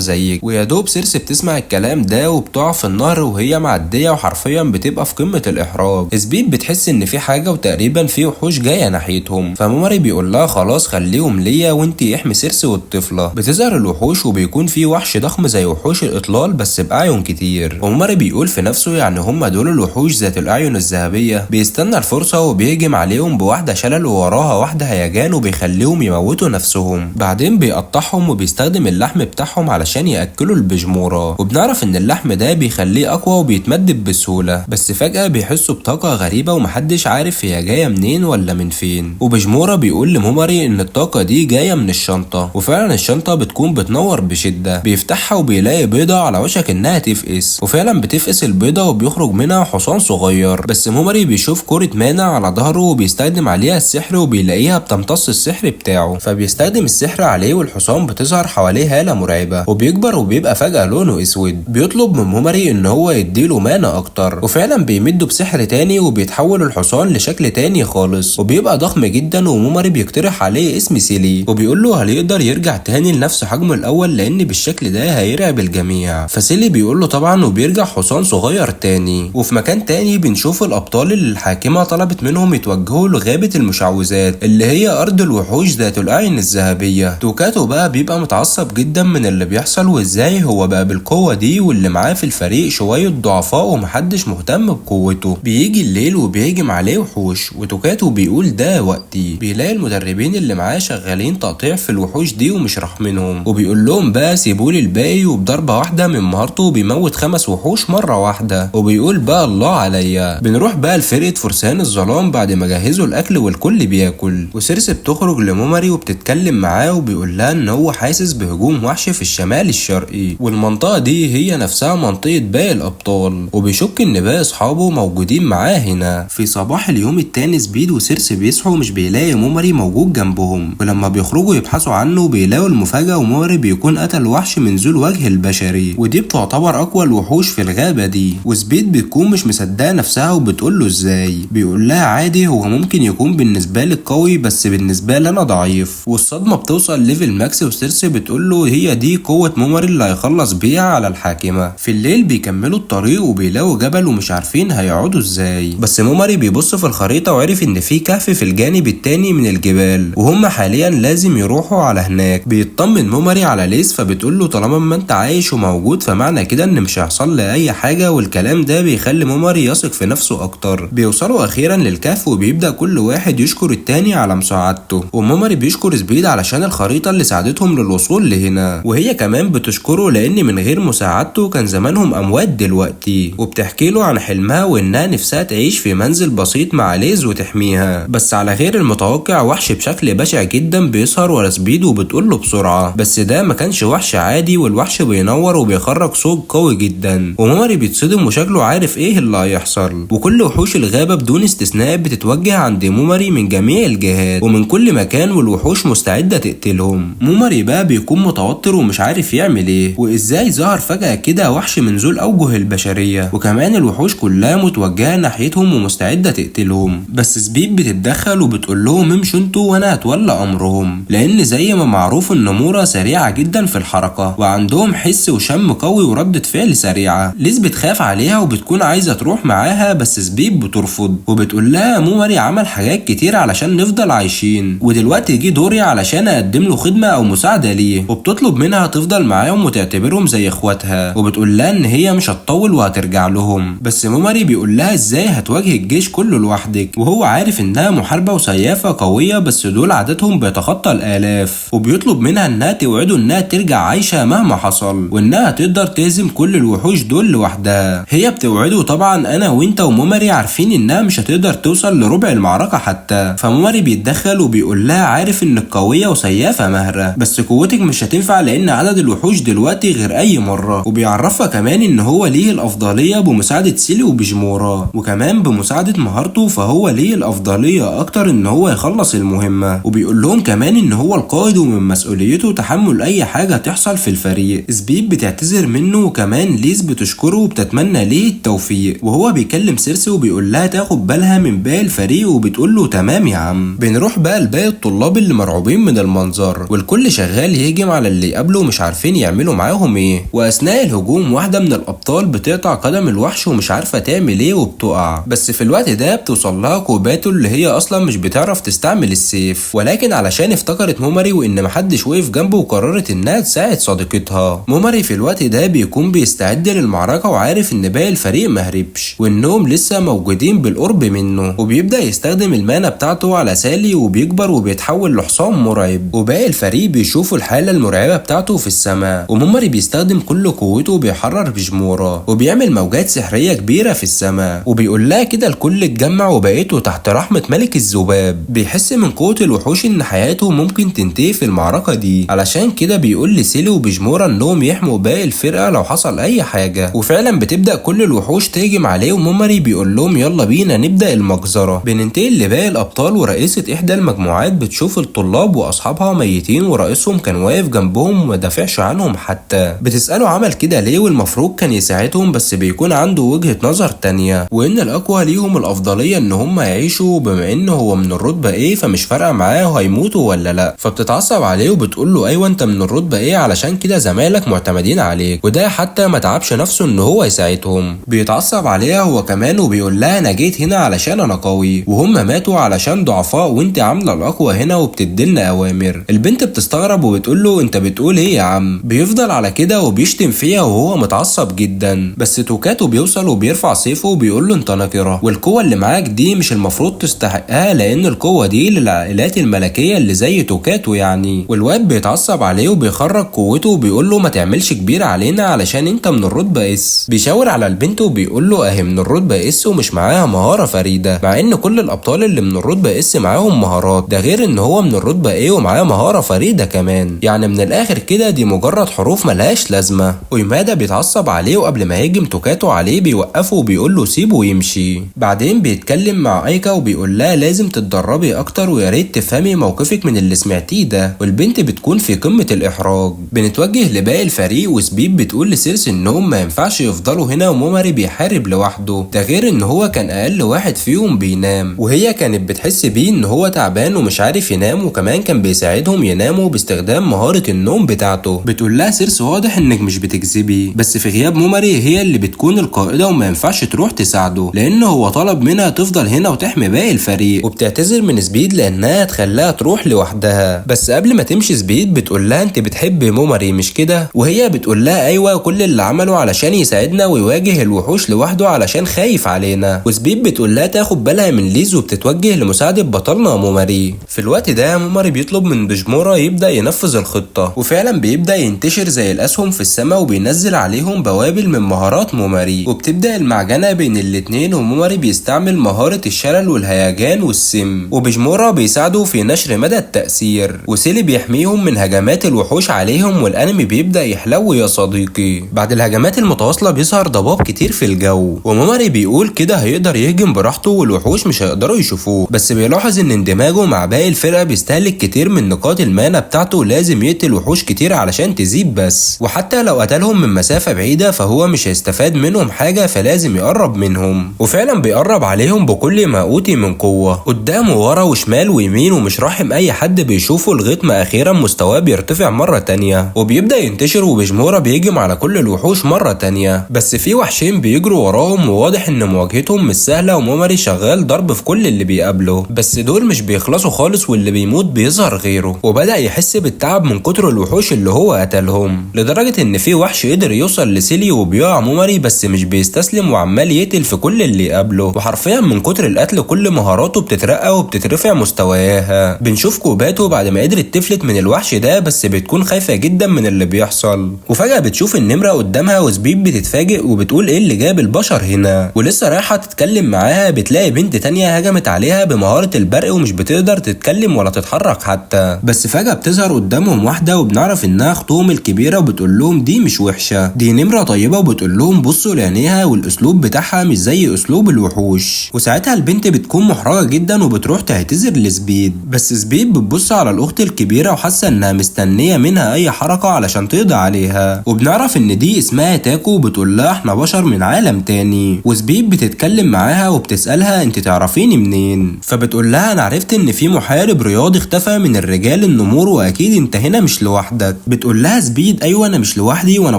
Speaker 1: زيك. ويا دوب سيرسي بتسمع الكلام ده وبتقع في النهر وهي معدية وحرفيا بتبقى في قمة الإحراج. سبيد بتحس ان في حاجة وتقريبا في وحوش جاية ناحيتهم، فموماري بيقول لها خلاص خليهم ليا وانتي احمي سيرسي والطفلة. بتظهر الوحوش وبيكون في وحش ضخم زي وحوش الإطلال بس بأعين كتير، وموماري بيقول في نفسه يعني هم دول الوحوش ذات الأعين الذهبية. بيستنى الفرصة وبيهجم عليهم بواحدة شلل ووراها واحدة هيجان وبيخليهم يموتوا نفسهم. بعدين بيقطعهم وبيستخدم اللحم بتاعهم علشان يأكلوا البجمورة، وبنعرف ان اللحم ده بيخليه أقوى وبيتمدد بسهولة. بس فجأة بيحسوا بطاقة غريبة ومحدش عارف هي جاية منين ولا من فين. وبجمورة بيقول لموماري ان الطاقة دي جاية من الشنطة، وفعلا الشنطة بتكون بتنور بشدة. بيفتحها وبيلاقي بيضة على وشك انها تفقس، وفعلا بتفقس البيضة وبيخرج منها حصان صغير. بس موماري بيشوف كرة مانا على ظهره وبيستخدم عليها السحر وبيلاقيها بتمتص السحر بتاعه، فبيستخدم السحر عليه والحصان بتظهر حواليه هالة مرعبة وبيكبر وبيبقى فجأة لونه اسود. بيطلب من موماري ان هو يديله مانا اكتر، وفعلا بيمده بسحر تاني وبيتحول الحصان لشكل تاني خالص وبيبقى ضخم جدا. وموماري بيقترح عليه اسم سيلي وبيقول له هل يقدر يرجع تاني لنفس حجمه الاول لان بالشكل ده هيرعب الجميع. فسيلي بيقول له طبعا وبيرجع حصان صغير تاني. وفي مكان تاني بنشوف الابطال اللي الحاكمة طلبت منهم يتوجهوا لغابة المشعوذات اللي هي ارض الوحوش ذات الاعين الذهبية. توكاتو بقى بيبقى متعصب جدا من اللي بيحصل وازاي هو بقى بالقوة دي واللي معاه في الفريق شوية ضعفاء ومحدش مهتم بقوته. بيجي الليل وبيهجم عليه وحوش، وتوكاتو بيقول ده وقتي. بيلاقي المدربين اللي معاه شغالين تقطيع في الوحوش دي ومش رحمنهم، وبيقول لهم بقى سيبولي الباقي، وبضربة واحدة من مهارته بيموت 5 وحوش مرة واحدة. وبيقول بقى الله عليا. بنروح بقى لفرقة فرسان الظلام بعد ما جهزوا الاكل والكل بياكل، وسيرسي بتخرج لموماري وبتتكلم معاه وبيقول لها ان هو حاسس بهجوم وحش في الشمال الشرقي، والمنطقة دي هي نفسها منطقة باقي الابطال، وبيشك ان باقي اصحابه موجودين معاه هنا. في صباح اليوم التاني سبيد وسيرسي بيصحوا مش بيلاقي موماري موجود جنبهم، ولما بيخرجوا يبحثوا عنه بيلاقوا المفاجأة وموماري بيكون قتل وحش من ذو الوجه البشري، ودي بتعتبر اقوى الوحوش في الغابة دي. وسبيد بتكون مش مصدقة نفسها وبتقول له ازاي. بيقول لها عادي هو ممكن يكون بالنسبة لك قوي بس بالنسبة لي انا ضعيف. والصدمة بتوصل ليفل ماكس وسيرسي بتقول له هي دي قوة موماري اللي هيخلص بيها على الحاكمة. في الليل بيكملوا الطريق وبيلاقوا جبل ومش عارفين هيقعدوا ازاي، بس موماري بيبص في الخريطة وعرف ان في كهف في الجانب التاني من الجبال وهم حاليا لازم يروحوا على هناك. بيطمن موماري على ليز فبتقول له طالما ما انت عايش وموجود فمعنى كده ان مش هيحصل لي اي حاجة، والكلام ده بيخلي موماري يثق في نفسه اكتر. بيوصلوا اخيرا للكهف وبيبدأ كل واحد يشكر التاني على مساعدته، وموماري بيشكر سبيد علشان الخريطة اللي ساعدتهم للوصول لهنا، وهي كمان بتشكره لان من غير مساعدته كان زمانهم اموات دلوقتي. وبتحكي له عن حلمها وانها نفسها تعيش في منزل بسيط مع ليز وتحميها. بس على غير المتوقع وحش بشكل بشع جدا بيظهر ورا سبيد وبتقول له بسرعة، بس ده ما كانش وحش عادي، والوحش بينور وبيخرج صوت قوي جدا. وموماري بيتصدم وشكله عارف ايه اللي هيحصل، وكل وحوش الغابة بدون استثناء بتتوجه عند موماري من جميع الجهات ومن كل مكان، والوحوش مستعدة تقتلهم. موماري بقى بيكون متوتر ومش عارف يعمل ايه، وازاي ظهر فجأة كده وحش من ذو الاوجه البشرية، وكمان الوحوش كلها متوجهة ناحيتهم ومستعدة تقتلهم. بس سبيد بتتدخل وبتقول لهم امشوا انتوا وانا هتولى امرهم، لان زي ما معروف ان مورا سريعة جدا في الحركة وعندهم حس وشم قوي وردة فعل سريعة. ليز بتخاف عليها وبتكون عايزة تروح معاها بس سبيد بترفض وبتقول لها موماري عمل حاجات كتير علشان نفضل عايشين، ودلوقتي جه دوري علشان اقدم له خدمة او مساعدة ليه، وبتطلب منها تفضل معاهم وتعتبرهم زي اخواتها، وبتقول لها ان هي مش هتطول وهترجع لهم. بس موماري بيقول لها ازاي هتواجه الجيش كله لوحدك، وهو عارف انها محاربة وسيافة قوية بس دول عددهم بيتخطى الالاف، وبيطلب منها انها توعده انها ترجع عايشة مهما حصل وانها تقدر تهزم كل الوحوش دول لوحدها. هي بتوعده طبعا انا وانت وموماري عارفين انها مش هتقدر توصل لربع المعركة حتى، فموماري بيتدخل وبيقول لها عارف انك قوية وسيافة ماهرة بس قوتك مش هتنفع لان عدد الوحوش دلوقتي غير اي مرة، وبيعرفها كمان ان هو ليه الافضلية بمساعدة سيلي وبجمورة وكمان بمساعدة مهارته، فهو ليه الافضليه اكتر ان هو يخلص المهمه، وبيقول لهم كمان ان هو القائد ومن مسؤوليته تحمل اي حاجه تحصل في الفريق. سبيد بتعتذر منه، وكمان ليز بتشكره وبتتمنى ليه التوفيق، وهو بيكلم سيرسي وبيقول لها تاخد بالها من باقي الفريق، وبتقول له تمام يا عم. بنروح بقى لباقي الطلاب اللي مرعوبين من المنظر، والكل شغال يهجم على اللي قبله مش عارفين يعملوا معاهم ايه. واثناء الهجوم واحده من الابطال بتقطع قدم الوحش ومش عارفه تعمل ايه وبتقع، بس في الوقت ده بتوصل لها كوباتو اللي هي اصلا مش بتعرف تستعمل السيف، ولكن علشان افتكرت موماري وان محدش وقف جنبه وقررت انها تساعد صديقتها. موماري في الوقت ده بيكون بيستعد للمعركه وعارف ان باقي الفريق مهربش وانهم لسه موجودين بالقرب منه، وبيبدا يستخدم المانا بتاعته على سالي وبيكبر وبيتحول لحصان مرعب، وباقي الفريق بيشوفوا الحاله المرعبه بتاعته في السماء. وموماري بيستخدم كل قوته وبيحرر بجمورة وبيعمل موجات سحريه كبيره في السماء، وبيقول لها كده الكل اتجمع وبقيته تحت رحمه ملك الذباب. بيحس من قوه الوحوش ان حياته ممكن تنتهي في المعركه دي، علشان كده بيقول لسيلي وبجمورة انهم يحموا باقي الفرقه لو حصل اي حاجه. وفعلا بتبدا كل الوحوش تهجم عليه، وموماري بيقول لهم يلا بينا نبدا المجزره. بننتقل لباقي الابطال، ورئيسه احدى المجموعات بتشوف الطلاب واصحابها ميتين ورئيسهم كان واقف جنبهم وما دافعش عنهم حتى. بتساله عمل كده ليه والمفروض كان يساعدهم، بس بيكون عنده وجهه نظر تانية، وان الاقوى ليهم الافضليه ان هم يعيشوا، بما انه هو من الرتبه ايه فمش فارقه معاه هيموتوا ولا لا. فبتتعصب عليه وبتقول له ايوه انت من الرتبه ايه علشان كده زمايلك معتمدين عليك، وده حتى ما تعبش نفسه ان هو يساعدهم. بيتعصب عليها هو كمان وبيقول لها انا جيت هنا علشان انا قوي وهم ماتوا علشان ضعفاء وانت عامله الاقوى هنا وبتديلنا اوامر. البنت بتستغرب وبتقول له انت بتقول ايه يا عم. بيفضل على كده وبيشتم فيها وهو متعصب جدا، بس توكاتو بيوصل وبيرفع سيفه وبيقول له انت نكره، والقوه اللي معاك دي مش المفروض تستحقها لان القوه دي للعائلات الملكيه اللي زي توكاتو يعني. والواد بيتعصب عليه وبيخرج قوته وبيقول له ما تعملش كبير علينا علشان انت من الرتبه اس. بيشاور على البنت وبيقول له اهي من الرتبه اس ومش معاها مهاره فريده، مع ان كل الابطال اللي من الرتبه اس معاهم مهارات، ده غير ان هو من الرتبه ايه ومعاه مهاره فريده كمان. يعني من الاخر كده دي مجرد حروف ملهاش لازمه. ويمادا بيتعصب عليه وقبل ما يهجم توكاتو عليه بيوقفه وبيقول له سيبه ويمشي. بعدين بيتكلم مع ايكا وبيقول لها لازم تتدربي اكتر ويا ريت تفهمي موقفك من اللي سمعتيه ده، والبنت بتكون في قمه الاحراج. بنتوجه لباقي الفريق وسبيب بتقول لسيرسي انهم ما ينفعش يفضلوا هنا وموماري بيحارب لوحده، ده غير ان هو كان اقل واحد فيهم بينام، وهي كانت بتحس بيه ان هو تعبان ومش عارف ينام، وكمان كان بيساعدهم يناموا باستخدام مهاره النوم بتاعته. بتقول لها سيرسي واضح انك مش بتكذبي، بس في غياب موماري هي اللي بتكون القائده وما ينفعش تروح تساعده لان هو طلب منها تفضل هنا وتحمي باقي الفريق. وبتعتذر من سبيد لانها تخليها تروح لوحدها، بس قبل ما تمشي سبيد بتقول لها انت بتحبي موماري مش كده، وهي بتقول لها ايوه كل اللي عمله علشان يساعدنا ويواجه الوحوش لوحده علشان خايف علينا. وسبيد بتقول لها تاخد بالها من ليز وبتتوجه لمساعده بطلنا موماري. في الوقت ده موماري بيطلب من بجمورة يبدا ينفذ الخطه، وفعلا بيبدا ينتشر زي الاسهم في السماء وبينزل عليهم بوابل من مهارات موماري، وبتبدا المعجنه بين الاتنين، وموماري بيستعمل مهاره الشلل والهيجان والسم، وبجمورة بيساعده في نشر مدى التأثير، وسيلي بيحميهم من هجمات الوحوش عليهم، والانمي بيبدا يحلو يا صديقي. بعد الهجمات المتواصله بيظهر ضباب كتير في الجو، وموماري بيقول كده هيقدر يهجم براحته والوحوش مش هيقدروا يشوفوه، بس بيلاحظ ان اندماجه مع باقي الفرقه بيستهلك كتير من نقاط المانا بتاعته، لازم يقتل وحوش كتير علشان تزيد بس، وحتى لو قتلهم من مسافه بعيده فهو مش هيستفاد منهم حاجه، فلازم يقرب منهم. وفعلا بيقرب عليهم بكل ما اوتي من قوه، قدام وورا وشمال ويمين، ومش راحم اي حد بيشوفه لغايه ما اخيرا مستواه بيرتفع مره تانية، وبيبدا ينتشر، وبجمورة بيهجم على كل الوحوش مره تانية، بس في وحشين بيجروا وراهم، وواضح ان مواجهتهم مش سهله، وموماري شغال ضرب في كل اللي بيقابله، بس دول مش بيخلصوا خالص، واللي بيموت بيظهر غيره، وبدا يحس بالتعب من كتر الوحوش اللي هو قتلهم، لدرجه ان في وحش قدر يوصل لسيلي وبيقع موماري، بس مش بيستسلم وعمال يقتل في كل اللي يقابله، وحرفيا من كتر القتل كل مهاراته بتترقى وبتترفع مستواها. بنشوف كوباتو بعد ما قدرت تفلت من الوحش ده، بس بتكون خايفه جدا من اللي بيحصل، وفجاه بتشوف النمره قدامها، وسبيب بتتفاجئ وبتقول ايه اللي جاب البشر هنا، ولسه رايحه تتكلم معاها بتلاقي بنت تانية هجمت عليها بمهاره البرق ومش بتقدر تتكلم ولا تتحرك حتى، بس فجاه بتظهر قدامهم واحده وبنعرف انها اختهم الكبيره، وبتقول لهم دي مش وحشه، دي نمره طيبه، وبتقول لهم بصوا لعينيها والاسلوب بتاعها مش زي اسلوب الوحوش. وساعتها البنت بتكون محرجة جدا وبتروح تعتذر لسبيد، بس سبيد بتبص على الاخت الكبيرة وحاسة انها مستنية منها اي حركة علشان تقضي عليها، وبنعرف ان دي اسمها تاكو وبتقول لها احنا بشر من عالم تاني، وسبيد بتتكلم معاها وبتسألها انت تعرفيني منين، فبتقول لها انا عرفت ان في محارب رياضي اختفى من الرجال النمور واكيد انت هنا مش لوحدك. بتقول لها سبيد ايوه انا مش لوحدي وانا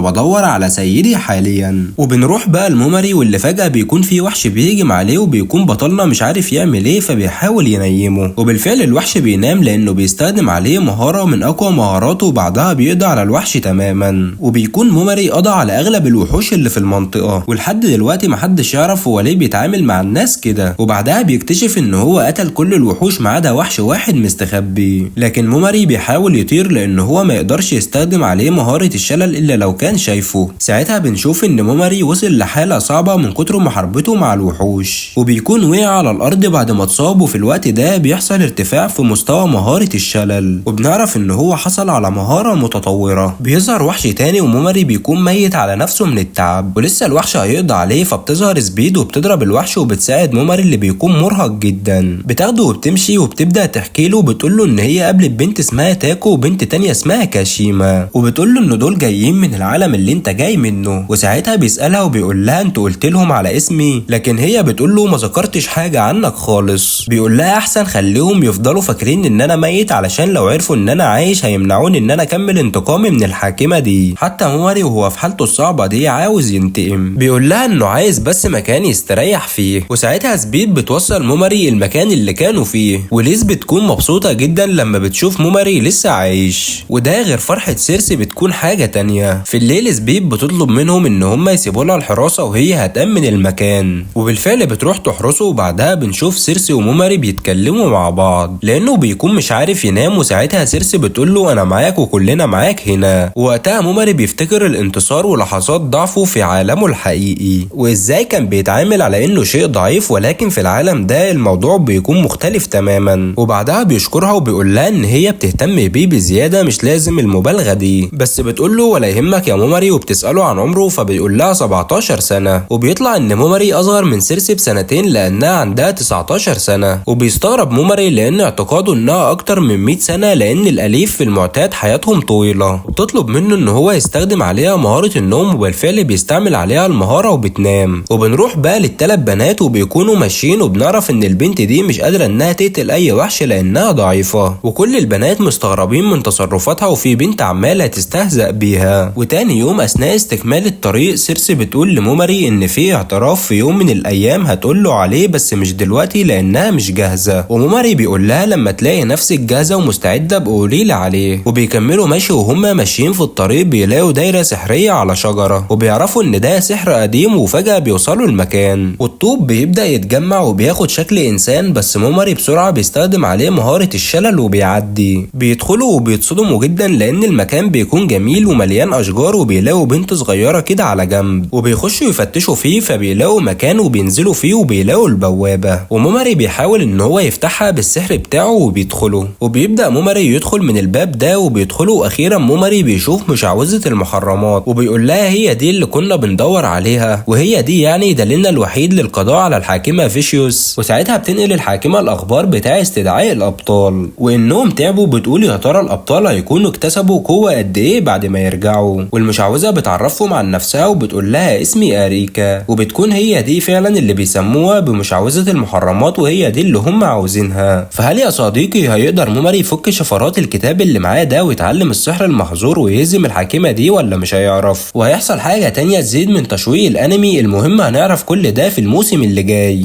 Speaker 1: بدور على سيدي حاليا. وبنروح بقى المومري واللي فجأة بيكون في وحش بيهجم عليه وبيكون بطلنا مش عارف يعمل ايه فبيحاول ينيمه، وبالفعل الوحش بينام لانه بيستخدم عليه مهارة من اقوى مهاراته وبعدها بيقضي على الوحش تماما. وبيكون مومري قضى على اغلب الوحوش اللي في المنطقة، ولحد دلوقتي محدش يعرف هو ليه بيتعامل مع الناس كده، وبعدها بيكتشف ان هو قتل كل الوحوش ما عدا وحش واحد مستخبي. لكن مومري بيحاول يطير لان هو ما يقدرش يستخدم عليه مهارة الشلل الا لو كان شايفه. ساعتها بنشوف ان مومري وصل لحالة صعبة من كتر محاربته مع الوحوش، وبيكون وقع على الارض بعد ما اتصاب، وفي الوقت ده بيحصل ارتفاع في مستوى مهارة الشلل، وبنعرف ان هو حصل على مهارة متطورة. بيظهر وحش تاني ومومري بيكون ميت على نفسه من التعب، ولسه الوحش هيقضي عليه فبتظهر سبيد وبتضرب الوحش وبتساعد مومري اللي بيكون مرهق جدا. بتاخده وبتمشي وبتبدا تحكي له وبتقول له ان هي قابلت بنت اسمها تاكو وبنت تانية اسمها كاشيما، وبتقول له ان دول جايين من العالم اللي انت جاي منه. وساعتها بيسالها وبيقول لها انت قلت لهم على اسمي، لكن هي بتقول له ما ذكرتش حاجه عنك خالص. بيقول لها احسن خليهم يفضلوا فاكرين ان انا ميت علشان لو عرفوا ان انا عايش هيمنعوني ان انا اكمل انتقامي من الحاكمه دي. حتى مومري وهو في حالته الصعبه دي عاوز ينتقم، بيقول لها انه عايز بس مكان يستريح فيه. وساعتها سبيد بتوصل مومري المكان اللي كانوا فيه، وليز بتكون مبسوطه جدا لما بتشوف مومري لسه عايش، وده غير فرحه سيرسي بتكون حاجه تانية. في الليل سبيد بتطلب منهم ان هم يسيبوا لها الحراسه وهي هتامن المكان، وبالفعل بتروح تحرسه. وبعدها بنشوف سيرسي ومومري بيتكلموا مع بعض لانه بيكون مش عارف ينام، وساعتها سيرسي بتقول له انا معاك وكلنا معاك هنا. ووقتها مومري بيفتكر الانتصار ولحظات ضعفه في عالمه الحقيقي، وازاي كان بيتعامل على انه شيء ضعيف، ولكن في العالم ده الموضوع بيكون مختلف تماما. وبعدها بيشكرها وبيقول لها ان هي بتهتم بيه بزياده مش لازم المبالغه دي، بس بتقول له ولا يهمك يا مومري، وبتساله عن عمره فبيقول لها 17 سنه، وبيطلع ان مومري اصغر من سيرسي بسنتين لانها عندها 19 سنه. وبيستغرب مومري لان اعتقاده انها اكتر من 100 سنه لان الاليف في المعتاد حياتهم طويله، وبتطلب منه ان هو يستخدم عليها مهاره النوم، وبالفعل بيستعمل عليها المهاره وبتنام. وبنروح بقى للثلاث بنات وبيكونوا ماشيين، وبنعرف ان البنت دي مش قادره انها تقتل اي وحش لانها ضعيفه، وكل البنات مستغربين من تصرفاتها، وفي بنت عماله تستهزأ بيها. وتاني يوم اثناء استكمال الطريق سيرسي بتقول لمومري ان في اعتراف في يوم من الايام هتقول له عليه بس مش دلوقتي لانها مش جاهزه، ومومري بيقول لها لما تلاقي نفسك جاهزه ومستعده بقولي لي عليه. وبيكملوا ماشي وهم ماشيين في الطريق بيلاقوا دايره سحريه على شجره، وبيعرفوا ان ده سحر قديم، وفجاه بيوصلوا المكان والطوب بيبدا يتجمع وبياخد شكل انسان، بس مومري بسرعه بيستخدم عليه مهاره الشلل وبيعدي. بيدخلوا وبيتصدموا جدا لان المكان بيكون جميل ومليان اشجار، وبيلاقوا بنت صغيره كده على جنب، وبيخشوا يفتشوا فيه فبيلاقوا مكان وبينزلوا فيه وبيلاقوا البوابه، ومومري بيحاول ان هو يفتحها بالسحر بتاعه وبيدخلوا. وبيبدا مومري يدخل من الباب ده وبيدخلوا، واخيرا مومري بيشوف مشعوذه المحرمات وبيقول لها هي دي اللي كنا بندور عليها، وهي دي يعني دليلنا الوحيد للقضاء على الحاكمه فيشيوس. وساعتها بتنقل الحاكمه الاخبار بتاع استدعاء الابطال وانهم تعبوا، بتقول يا ترى الابطال هيكونوا اكتسبوا قوه قد ايه بعد ما يرجعوا. والمشعوذه بتعرفهم عن نفسها وبتقول لها اسمي اريكا، وبتكون هي دي فعلا اللي بيسموها بمشعوذه المحرمات، وهي دي اللي هم عاوزينها. فهل يا صديقي هيقدر مومري يفك شفرات الكتاب اللي معاه ده ويتعلم السحر المحظور ويهزم الحاكمه دي، ولا مش هيعرف؟ وهيحصل حاجه تانية تزيد من تشويق الانمي؟ المهم هنعرف كل ده في الموسم اللي جاي.